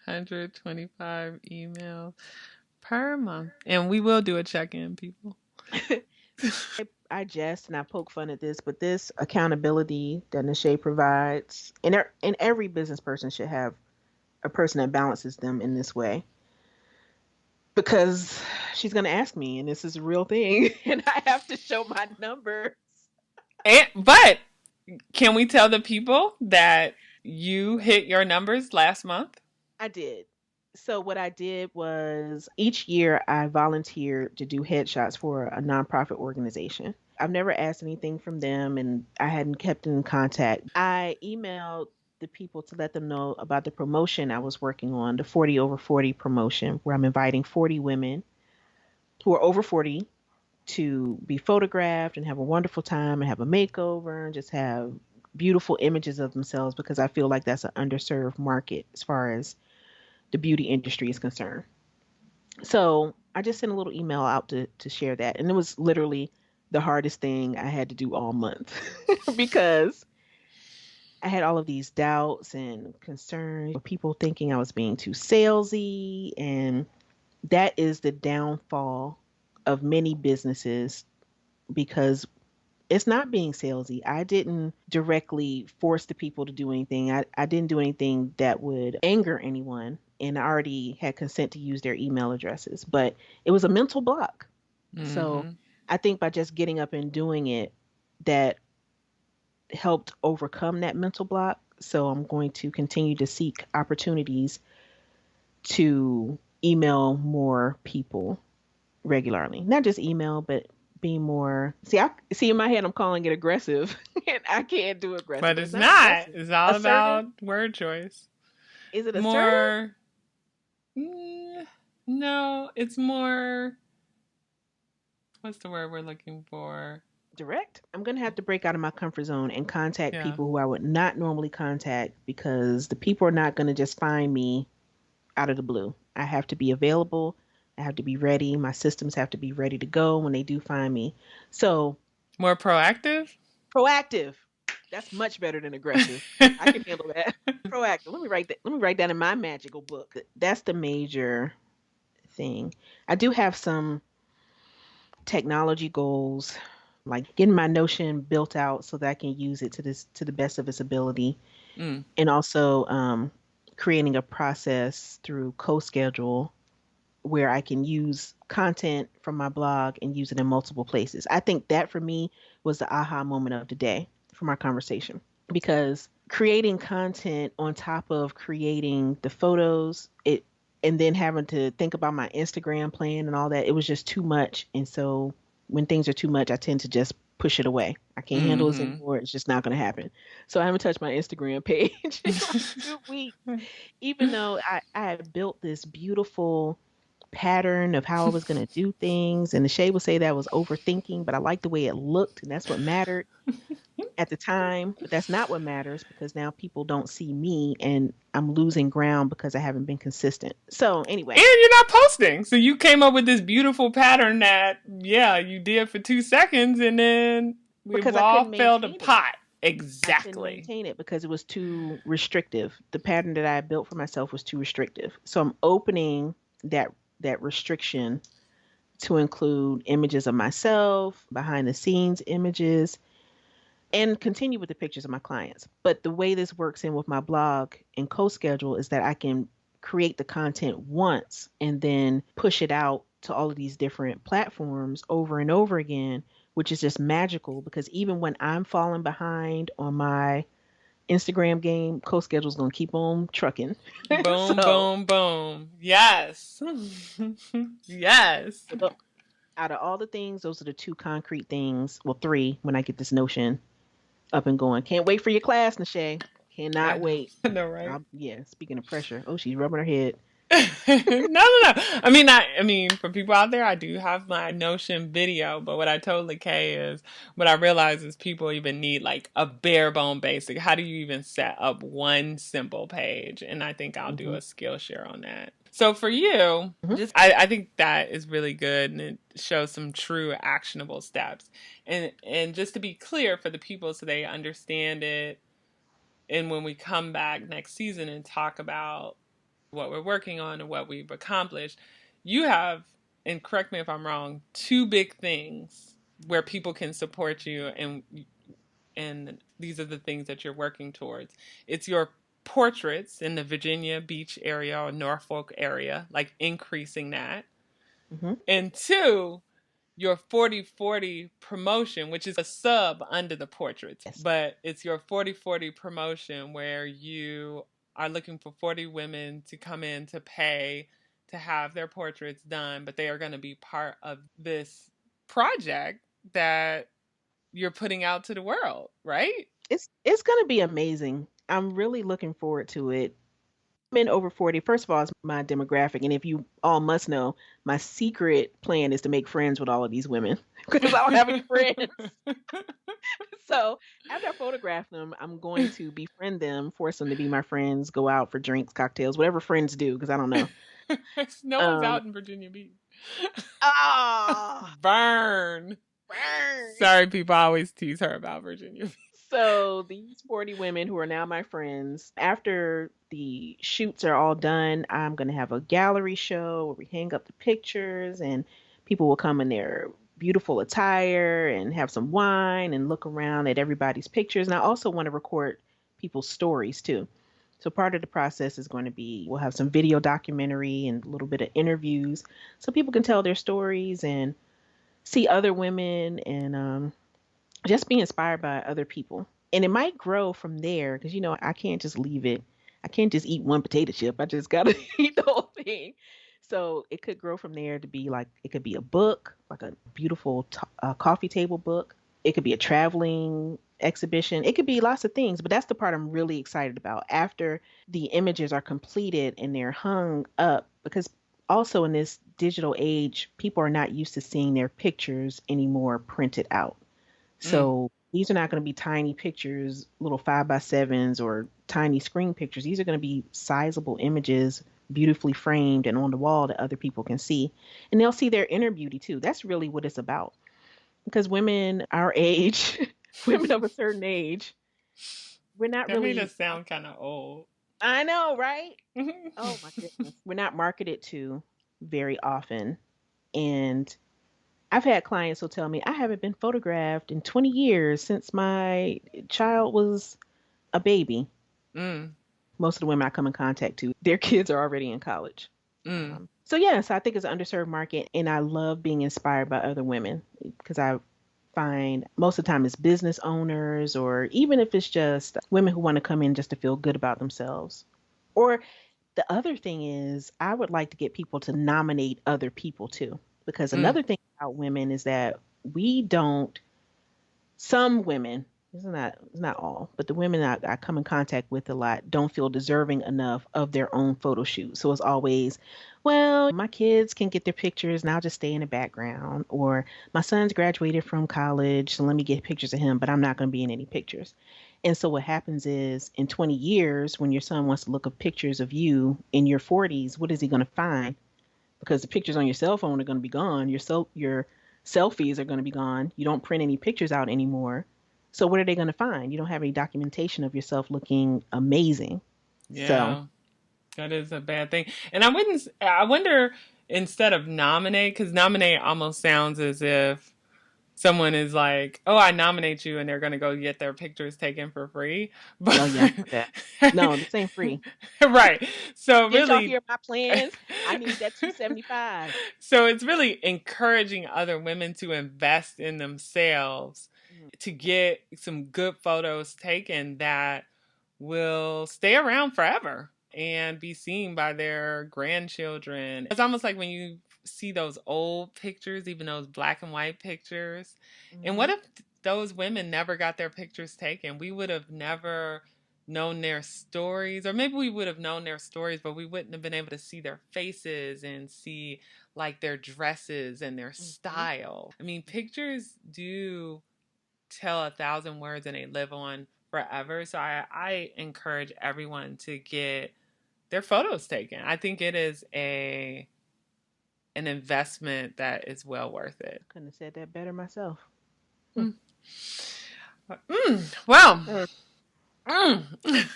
125 emails per month. And we will do a check-in, people. I jest and I poke fun at this, but this accountability that Nache provides, and every business person should have a person that balances them in this way, because she's going to ask me, and this is a real thing, and I have to show my numbers. But can we tell the people that you hit your numbers last month? I did. So what I did was each year I volunteered to do headshots for a nonprofit organization. I've never asked anything from them and I hadn't kept in contact. I emailed the people to let them know about the promotion I was working on, the 40 over 40 promotion, where I'm inviting 40 women who are over 40 to be photographed and have a wonderful time and have a makeover and just have beautiful images of themselves, because I feel like that's an underserved market as far as the beauty industry is concerned. So I just sent a little email out to share that. And it was literally the hardest thing I had to do all month because I had all of these doubts and concerns, people thinking I was being too salesy. And that is the downfall of many businesses, because it's not being salesy. I didn't directly force the people to do anything. I didn't do anything that would anger anyone. And I already had consent to use their email addresses, but it was a mental block. So Mm-hmm. I think by just getting up and doing it, that helped overcome that mental block. So I'm going to continue to seek opportunities to email more people regularly. Not just email, but be more. See in my head I'm calling it aggressive, and I can't do aggressive, But but it's it's not not. aggressive. It's all Assertive. about word choice. Is it assertive? More. mm, No, it's more. What's the word we're looking for? Direct. I'm going to have to break out of my comfort zone and contact Yeah. people who I would not normally contact because the people are not going to just find me out of the blue. I have to be available. I have to be ready. My systems have to be ready to go when they do find me. So, More proactive? proactive. That's much better than aggressive. I can handle that. Proactive. Let me write that. Let me write that in my magical book. That's the major thing. I do have some technology goals, like getting my Notion built out so that I can use it to the best of its ability, Mm. and also creating a process through CoSchedule where I can use content from my blog and use it in multiple places. I think that for me was the aha moment of the day from our conversation because creating content on top of creating the photos, it and then having to think about my Instagram plan and all that, it was just too much. And so when things are too much, I tend to just push it away. I can't handle this Mm-hmm. anymore. It's just not going to happen. So I haven't touched my Instagram page in like 2 weeks, even though I had built this beautiful pattern of how I was going to do things. And the shade would say that I was overthinking, but I liked the way it looked, and that's what mattered at the time. But that's not what matters because now people don't see me and I'm losing ground because I haven't been consistent. So, And anyway, you're not posting. So you came up with this beautiful pattern that, yeah, you did for 2 seconds and then we've because I all couldn't fell to maintain it. pot. I couldn't Exactly. maintain it because it was too restrictive. The pattern that I built for myself was too restrictive. So I'm opening that restriction to include images of myself, behind the scenes images, and continue with the pictures of my clients. But the way this works in with my blog and co-schedule is that I can create the content once and then push it out to all of these different platforms over and over again, which is just magical because even when I'm falling behind on my Instagram game, co-schedule is going to keep on trucking. Boom, So, boom, boom. Yes. Yes. so out of all the things, those are the two concrete things. Well, three when I get this Notion up and going. Can't wait for your class, Nache. I Cannot know. wait. I know, right? Yeah, speaking of pressure. Oh, she's rubbing her head. No. I mean, for people out there, I do have my Notion video, but what I told LaKaye is what I realize is people even need like a bare bone basic. How do you even set up one simple page? And I think I'll do Hmm. a Skillshare on that. So for you, Hmm. I think that is really good and it shows some true actionable steps. And just to be clear for the people so they understand it, and when we come back next season and talk about what we're working on and what we've accomplished, you have, and correct me if I'm wrong, two big things where people can support you, and these are the things that you're working towards. It's your portraits in the Virginia Beach area or Norfolk area, like increasing that. Hmm. And two, your 40/40 promotion, which is a sub under the portraits, Yes. but it's your 40/40 promotion where you are looking for 40 women to come in to pay to have their portraits done, but they are going to be part of this project that you're putting out to the world, right? It's gonna be amazing. I'm really looking forward to it. Men over 40, first of all, is my demographic. And if you all must know, my secret plan is to make friends with all of these women because I don't have any friends. So after I photograph them, I'm going to befriend them, force them to be my friends, go out for drinks, cocktails, whatever friends do, because I don't know. No one's Um, out in Virginia Beach. ah, Burn. burn. Sorry, people always tease her about Virginia Beach. So these 40 women who are now my friends, after the shoots are all done, I'm going to have a gallery show where we hang up the pictures and people will come in their beautiful attire and have some wine and look around at everybody's pictures. And I also want to record people's stories too. So part of the process is going to be we'll have some video documentary and a little bit of interviews so people can tell their stories and see other women and just be inspired by other people. And it might grow from there because, I can't just leave it. I can't just eat one potato chip. I just got to eat the whole thing. So it could grow from there to be like, it could be a book, like a beautiful coffee table book. It could be a traveling exhibition. It could be lots of things, but that's the part I'm really excited about. After the images are completed and they're hung up, because also in this digital age, people are not used to seeing their pictures anymore printed out. Mm, So these are not going to be tiny pictures, little 5x7s or tiny screen pictures. These are going to be sizable images, beautifully framed and on the wall that other people can see. And they'll see their inner beauty too. That's really what it's about. Because women our age, women of a certain age, we're not that made really, us sound kind of old. I know, right? Oh my goodness. We're not marketed to very often. And I've had clients who'll tell me, I haven't been photographed in 20 years since my child was a baby. Mm, Most of the women I come in contact to, their kids are already in college. mm, So, yes, I think it's an underserved market, and I love being inspired by other women because I find most of the time it's business owners, or even if it's just women who want to come in just to feel good about themselves. Or the other thing is, I would like to get people to nominate other people too. Because mm. another thing about women is that we don't, some women, it's not all, but the women I come in contact with a lot don't feel deserving enough of their own photo shoot. So it's always, well, my kids can get their pictures and I'll just stay in the background. Or my son's graduated from college, so let me get pictures of him, but I'm not going to be in any pictures. And so what happens is in 20 years, when your son wants to look up pictures of you in your 40s, what is he going to find? Because the pictures on your cell phone are going to be gone. Your selfies are going to be gone. You don't print any pictures out anymore. So what are they going to find? You don't have any documentation of yourself looking amazing. So, Yeah, that is a bad thing. And I wouldn't, I wonder, instead of nominate, because nominate almost sounds as if someone is like, oh, I nominate you, and they're going to go get their pictures taken for free. But oh yeah, I know that. No, this ain't free. right. So Did y'all really, hear my plans? I need that 275. so it's really encouraging other women to invest in themselves Mm, to get some good photos taken that will stay around forever and be seen by their grandchildren. It's almost like when you see those old pictures, even those black and white pictures. And what mhm. if those women never got their pictures taken? We would have never known their stories, or maybe we would have known their stories, but we wouldn't have been able to see their faces and see like their dresses and their Mhm. style. I mean, pictures do tell 1,000 words and they live on forever. So I encourage everyone to get their photos taken. I think it is a an investment that is well worth it. Couldn't have said that better myself. Mm, Mm. Well, mm. mm.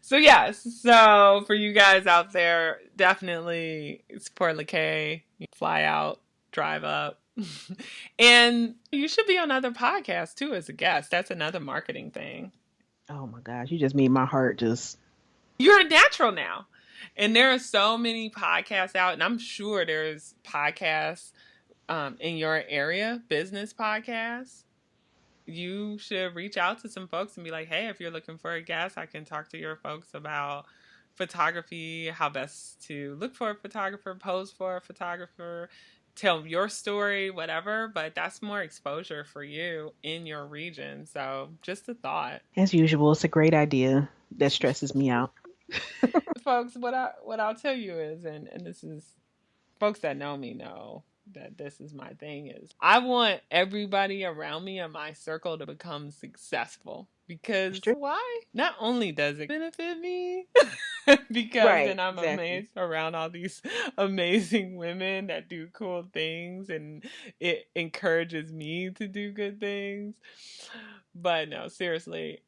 So yes, so for you guys out there, definitely support LaKaye. Fly out, drive up. And you should be on other podcasts too as a guest. That's another marketing thing. Oh my gosh, you just made my heart just. You're a natural now. And there are so many podcasts out, and I'm sure there's podcasts in your area, business podcasts. You should reach out to some folks and be like, hey, if you're looking for a guest, I can talk to your folks about photography, how best to look for a photographer, pose for a photographer, tell your story, whatever. But that's more exposure for you in your region. So just a thought. As usual, it's a great idea that stresses me out. Folks, what I'll tell you is, and this is folks that know me know that this is my thing, is I want everybody around me in my circle to become successful, It's because true. why? Not only does it benefit me because Right, then I'm exactly. amazed around all these amazing women that do cool things, and it encourages me to do good things. But no, seriously,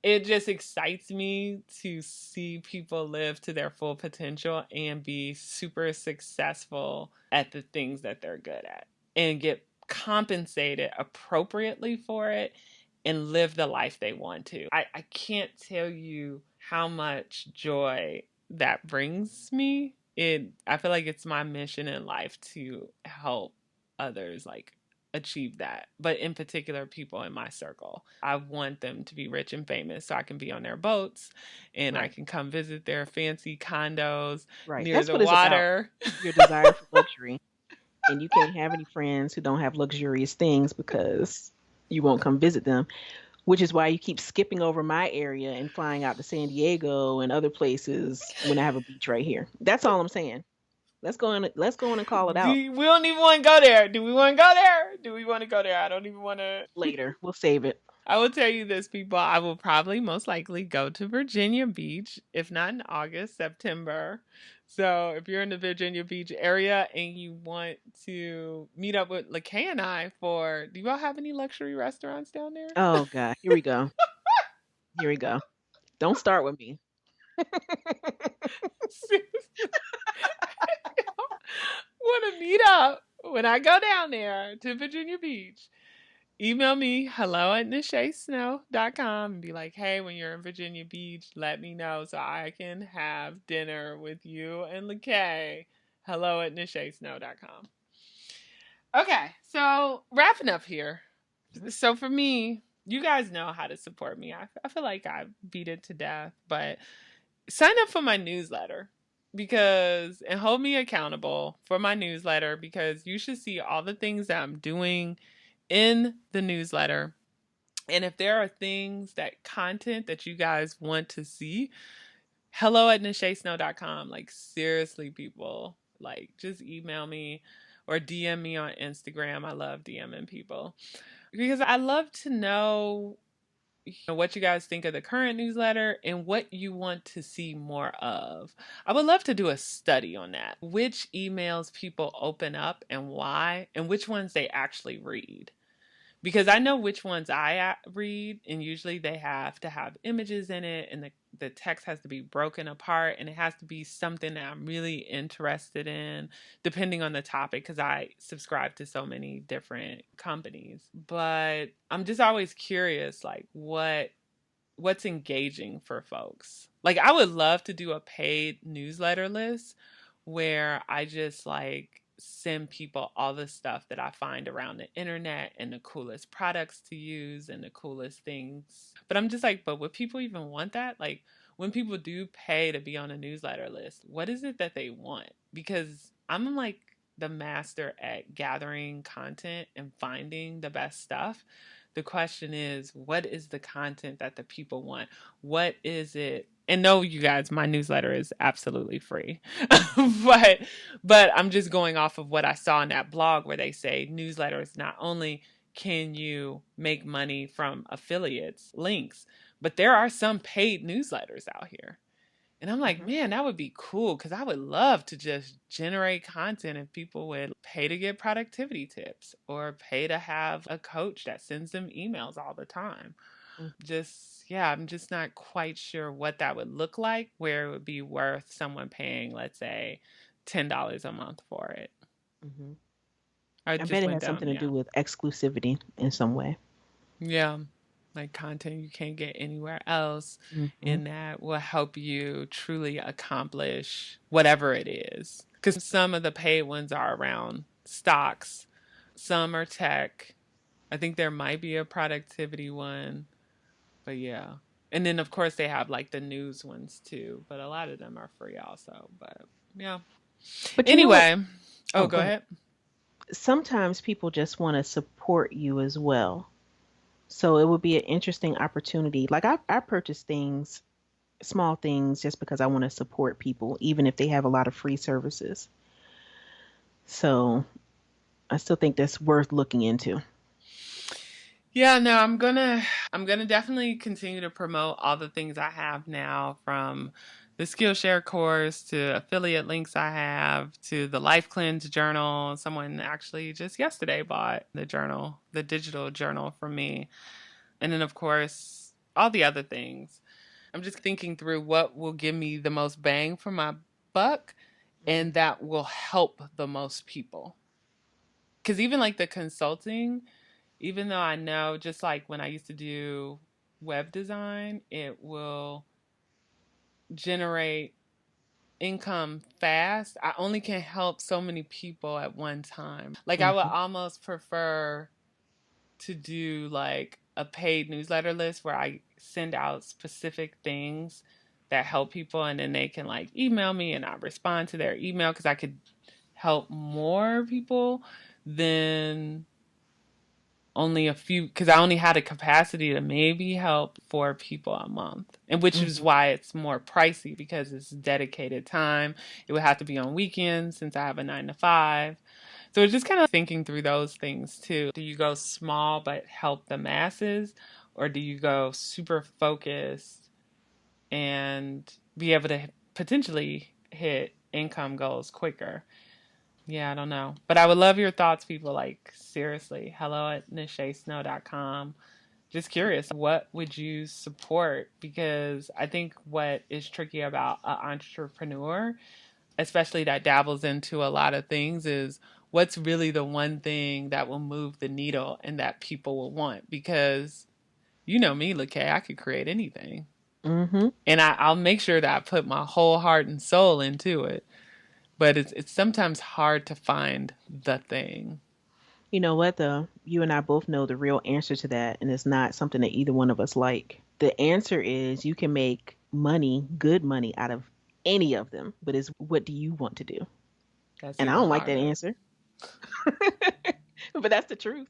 it just excites me to see people live to their full potential and be super successful at the things that they're good at and get compensated appropriately for it and live the life they want to. I can't tell you how much joy that brings me. I feel like it's my mission in life to help others like achieve that, but in particular people in my circle. I want them to be rich and famous so I can be on their boats and I Right, can come visit their fancy condos right. near That's the what it's about. water. Your desire for luxury. And you can't have any friends who don't have luxurious things because you won't come visit them, which is why you keep skipping over my area and flying out to San Diego and other places when I have a beach right here. That's all I'm saying. Let's go on and call it out We don't even want to go there. Do we want to go there? Do we want to go there? I don't even want to. later. We'll save it. I will tell you this, people. I will probably most likely go to Virginia Beach, if not in August, September. So if you're in the Virginia Beach area and you want to meet up with LaKaye and I for, do y'all have any luxury restaurants down there? Oh God, here we go. Here we go. Don't start with me. Want to meet up when I go down there to Virginia Beach? Email me hello@nachesnow.com and be like, hey, when you're in Virginia Beach, let me know so I can have dinner with you and LaKaye. hello@nachesnow.com. Okay, so wrapping up here. So for me, you guys know how to support me. I feel like I beat it to death, but sign up for my newsletter and hold me accountable for my newsletter, because you should see all the things that I'm doing in the newsletter. And if there are content that you guys want to see, hello@nachesnow.com. Like, seriously, people, like, just email me or DM me on Instagram. I love DMing people because I love to know what you guys think of the current newsletter and what you want to see more of. I would love to do a study on that. Which emails people open up and why, and which ones they actually read. Because I know which ones I read, and usually they have to have images in it, and the text has to be broken apart, and it has to be something that I'm really interested in, depending on the topic, because I subscribe to so many different companies. But I'm just always curious, like, what's engaging for folks. Like, I would love to do a paid newsletter list where I just like send people all the stuff that I find around the internet and the coolest products to use and the coolest things. But I'm just like, but would people even want that? Like, when people do pay to be on a newsletter list, what is it that they want? Because I'm like the master at gathering content and finding the best stuff. The question is, what is the content that the people want? What is it? And no, you guys, my newsletter is absolutely free. but I'm just going off of what I saw in that blog where they say newsletters, not only can you make money from affiliates links, but there are some paid newsletters out here. And I'm like, man, that would be cool, because I would love to just generate content and people would pay to get productivity tips or pay to have a coach that sends them emails all the time. I'm just not quite sure what that would look like, where it would be worth someone paying, let's say, $10 a month for it. Mm-hmm. I bet it has something to do with exclusivity in some way. Yeah. Like content you can't get anywhere else, and that will help you truly accomplish whatever it is. Because some of the paid ones are around stocks, some are tech. I think there might be a productivity one, but yeah. And then of course they have like the news ones too, but a lot of them are free also. But yeah. But anyway, go ahead. Sometimes people just want to support you as well. So it would be an interesting opportunity. Like I purchase things, small things, just because I want to support people, even if they have a lot of free services. So I still think that's worth looking into. Yeah, no, I'm gonna definitely continue to promote all the things I have now, from the Skillshare course to affiliate links I have to the Life Cleanse journal. Someone actually just yesterday bought the journal, the digital journal from me. And then of course, all the other things. I'm just thinking through what will give me the most bang for my buck and that will help the most people. Because even like the consulting, even though I know, just like when I used to do web design, it will generate income fast. I only can help so many people at one time. Like I would almost prefer to do like a paid newsletter list where I send out specific things that help people, and then they can like email me and I respond to their email, because I could help more people than only a few, because I only had a capacity to maybe help 4 people a month, and which is Mm-hmm. why it's more pricey because it's dedicated time. It would have to be on weekends since I have a 9 to 5. So it's just kind of thinking through those things too. Do you go small but help the masses, or do you go super focused and be able to potentially hit income goals quicker? Yeah, I don't know. But I would love your thoughts, people. Like, seriously, hello@nachesnow.com. Just curious, what would you support? Because I think what is tricky about an entrepreneur, especially that dabbles into a lot of things, is what's really the one thing that will move the needle and that people will want. Because you know me, LaKaye, I could create anything. Mm-hmm. And I'll make sure that I put my whole heart and soul into it. But it's sometimes hard to find the thing. You know what, though? You and I both know the real answer to that, and it's not something that either one of us like. The answer is you can make money, good money, out of any of them, but it's what do you want to do? That's And I even don't like that harder. answer, but that's the truth.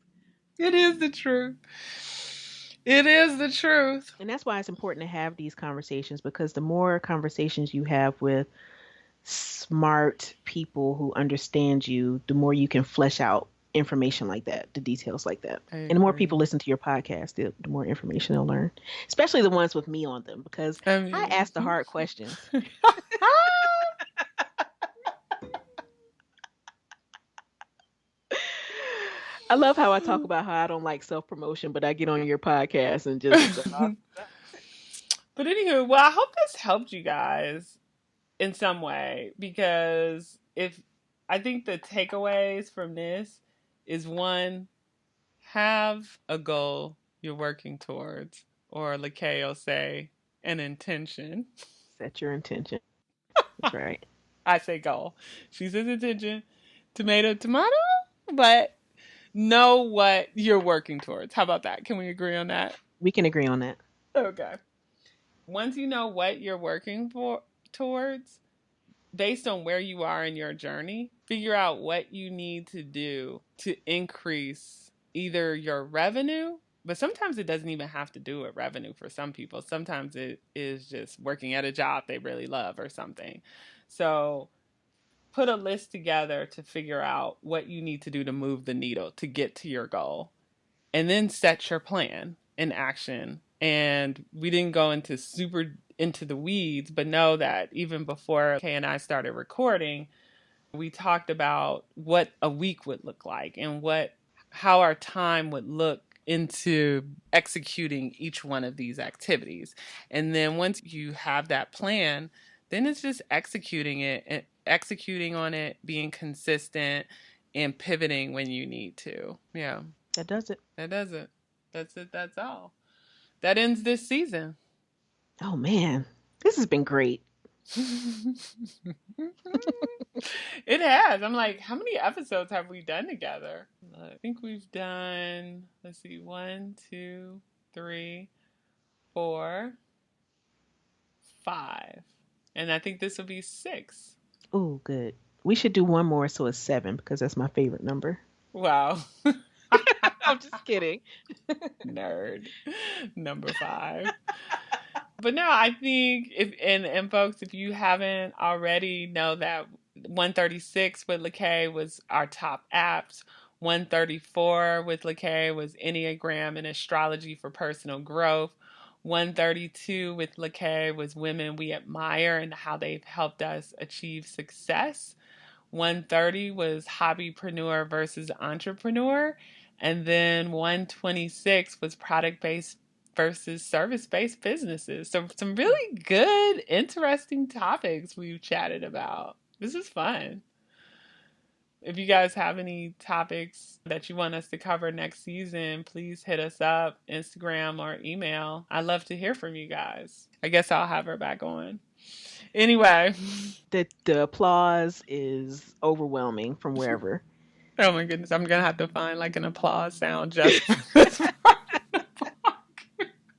It is the truth. It is the truth. And that's why it's important to have these conversations because the more conversations you have with smart people who understand you, the more you can flesh out information like that, the details like that. I And the more people agree. listen to your podcast, the more information they'll learn, especially the ones with me on them because I I mean, ask the hard questions. I love how I talk about how I don't like self promotion, but I get on your podcast and just but anywho, well, I hope this helped you guys in some way because if I think the takeaways from this is one, have a goal you're working towards, or LaKaye will say, an intention. set your intention. That's right. I say goal. She says intention. Tomato, tomato. But know what you're working towards. How about that? Can we agree on that? We can agree on that. Okay. Once you know what you're working for towards, based on where you are in your journey, figure out what you need to do to increase either your revenue, but sometimes it doesn't even have to do with revenue for some people. Sometimes it is just working at a job they really love or something. So put a list together to figure out what you need to do to move the needle to get to your goal. And then set your plan in action. And we didn't go into super into the weeds, but know that even before Kay and I started recording, we talked about what a week would look like and what how our time would look into executing each one of these activities. And then once you have that plan, then it's just executing it and executing on it, being consistent and pivoting when you need to. Yeah. That does it. That does it. That's it. That's all. That ends this season. Oh man, this has been great. It has. I'm like, how many episodes have we done together? I think we've done, let's see, 1, 2, 3, 4, 5. And I think this will be 6. Oh, good. We should do one more so it's 7 because that's my favorite number. Wow. I'm just kidding. Nerd. Number 5. But no, I think if and folks, if you haven't already, know that 136 with LaKaye was our top apps. 134 with LaKaye was Enneagram and astrology for personal growth. 132 with LaKaye was women we admire and how they've helped us achieve success. 130 was hobbypreneur versus entrepreneur. And then 126 was product based versus service based businesses. So, some really good, interesting topics we've chatted about. This is fun. If you guys have any topics that you want us to cover next season, please hit us up, Instagram or email. I'd love to hear from you guys. I guess I'll have her back on. Anyway. The applause is overwhelming from wherever. Oh my goodness, I'm going to have to find like an applause sound just for this part.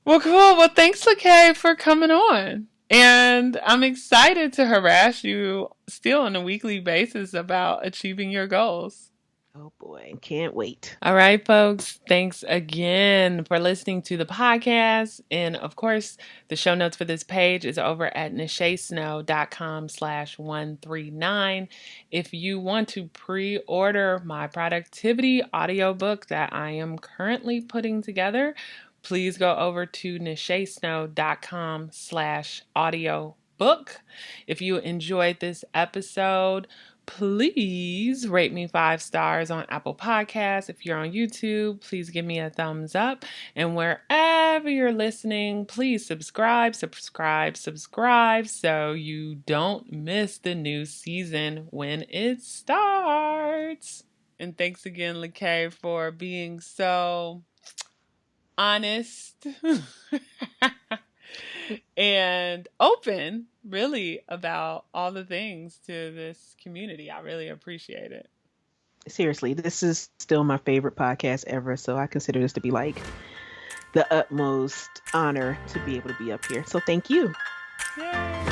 Well, cool. Well, thanks, LaKaye, for coming on. And I'm excited to harass you still on a weekly basis about achieving your goals. Oh boy, can't wait. All right, folks. Thanks again for listening to the podcast. And of course, the show notes for this page is over at nachesnow.com/139. If you want to pre-order my productivity audiobook that I am currently putting together, please go over to nachesnow.com/audiobook. If you enjoyed this episode, please rate me 5 stars on Apple Podcasts. If you're on YouTube, please give me a thumbs up. And wherever you're listening, please subscribe so you don't miss the new season when it starts. And thanks again, LaKaye, for being so honest and open, really, about all the things to this community. I really appreciate it. Seriously, this is still my favorite podcast ever, so I consider this to be like the utmost honor to be able to be up here. So thank you. Yay.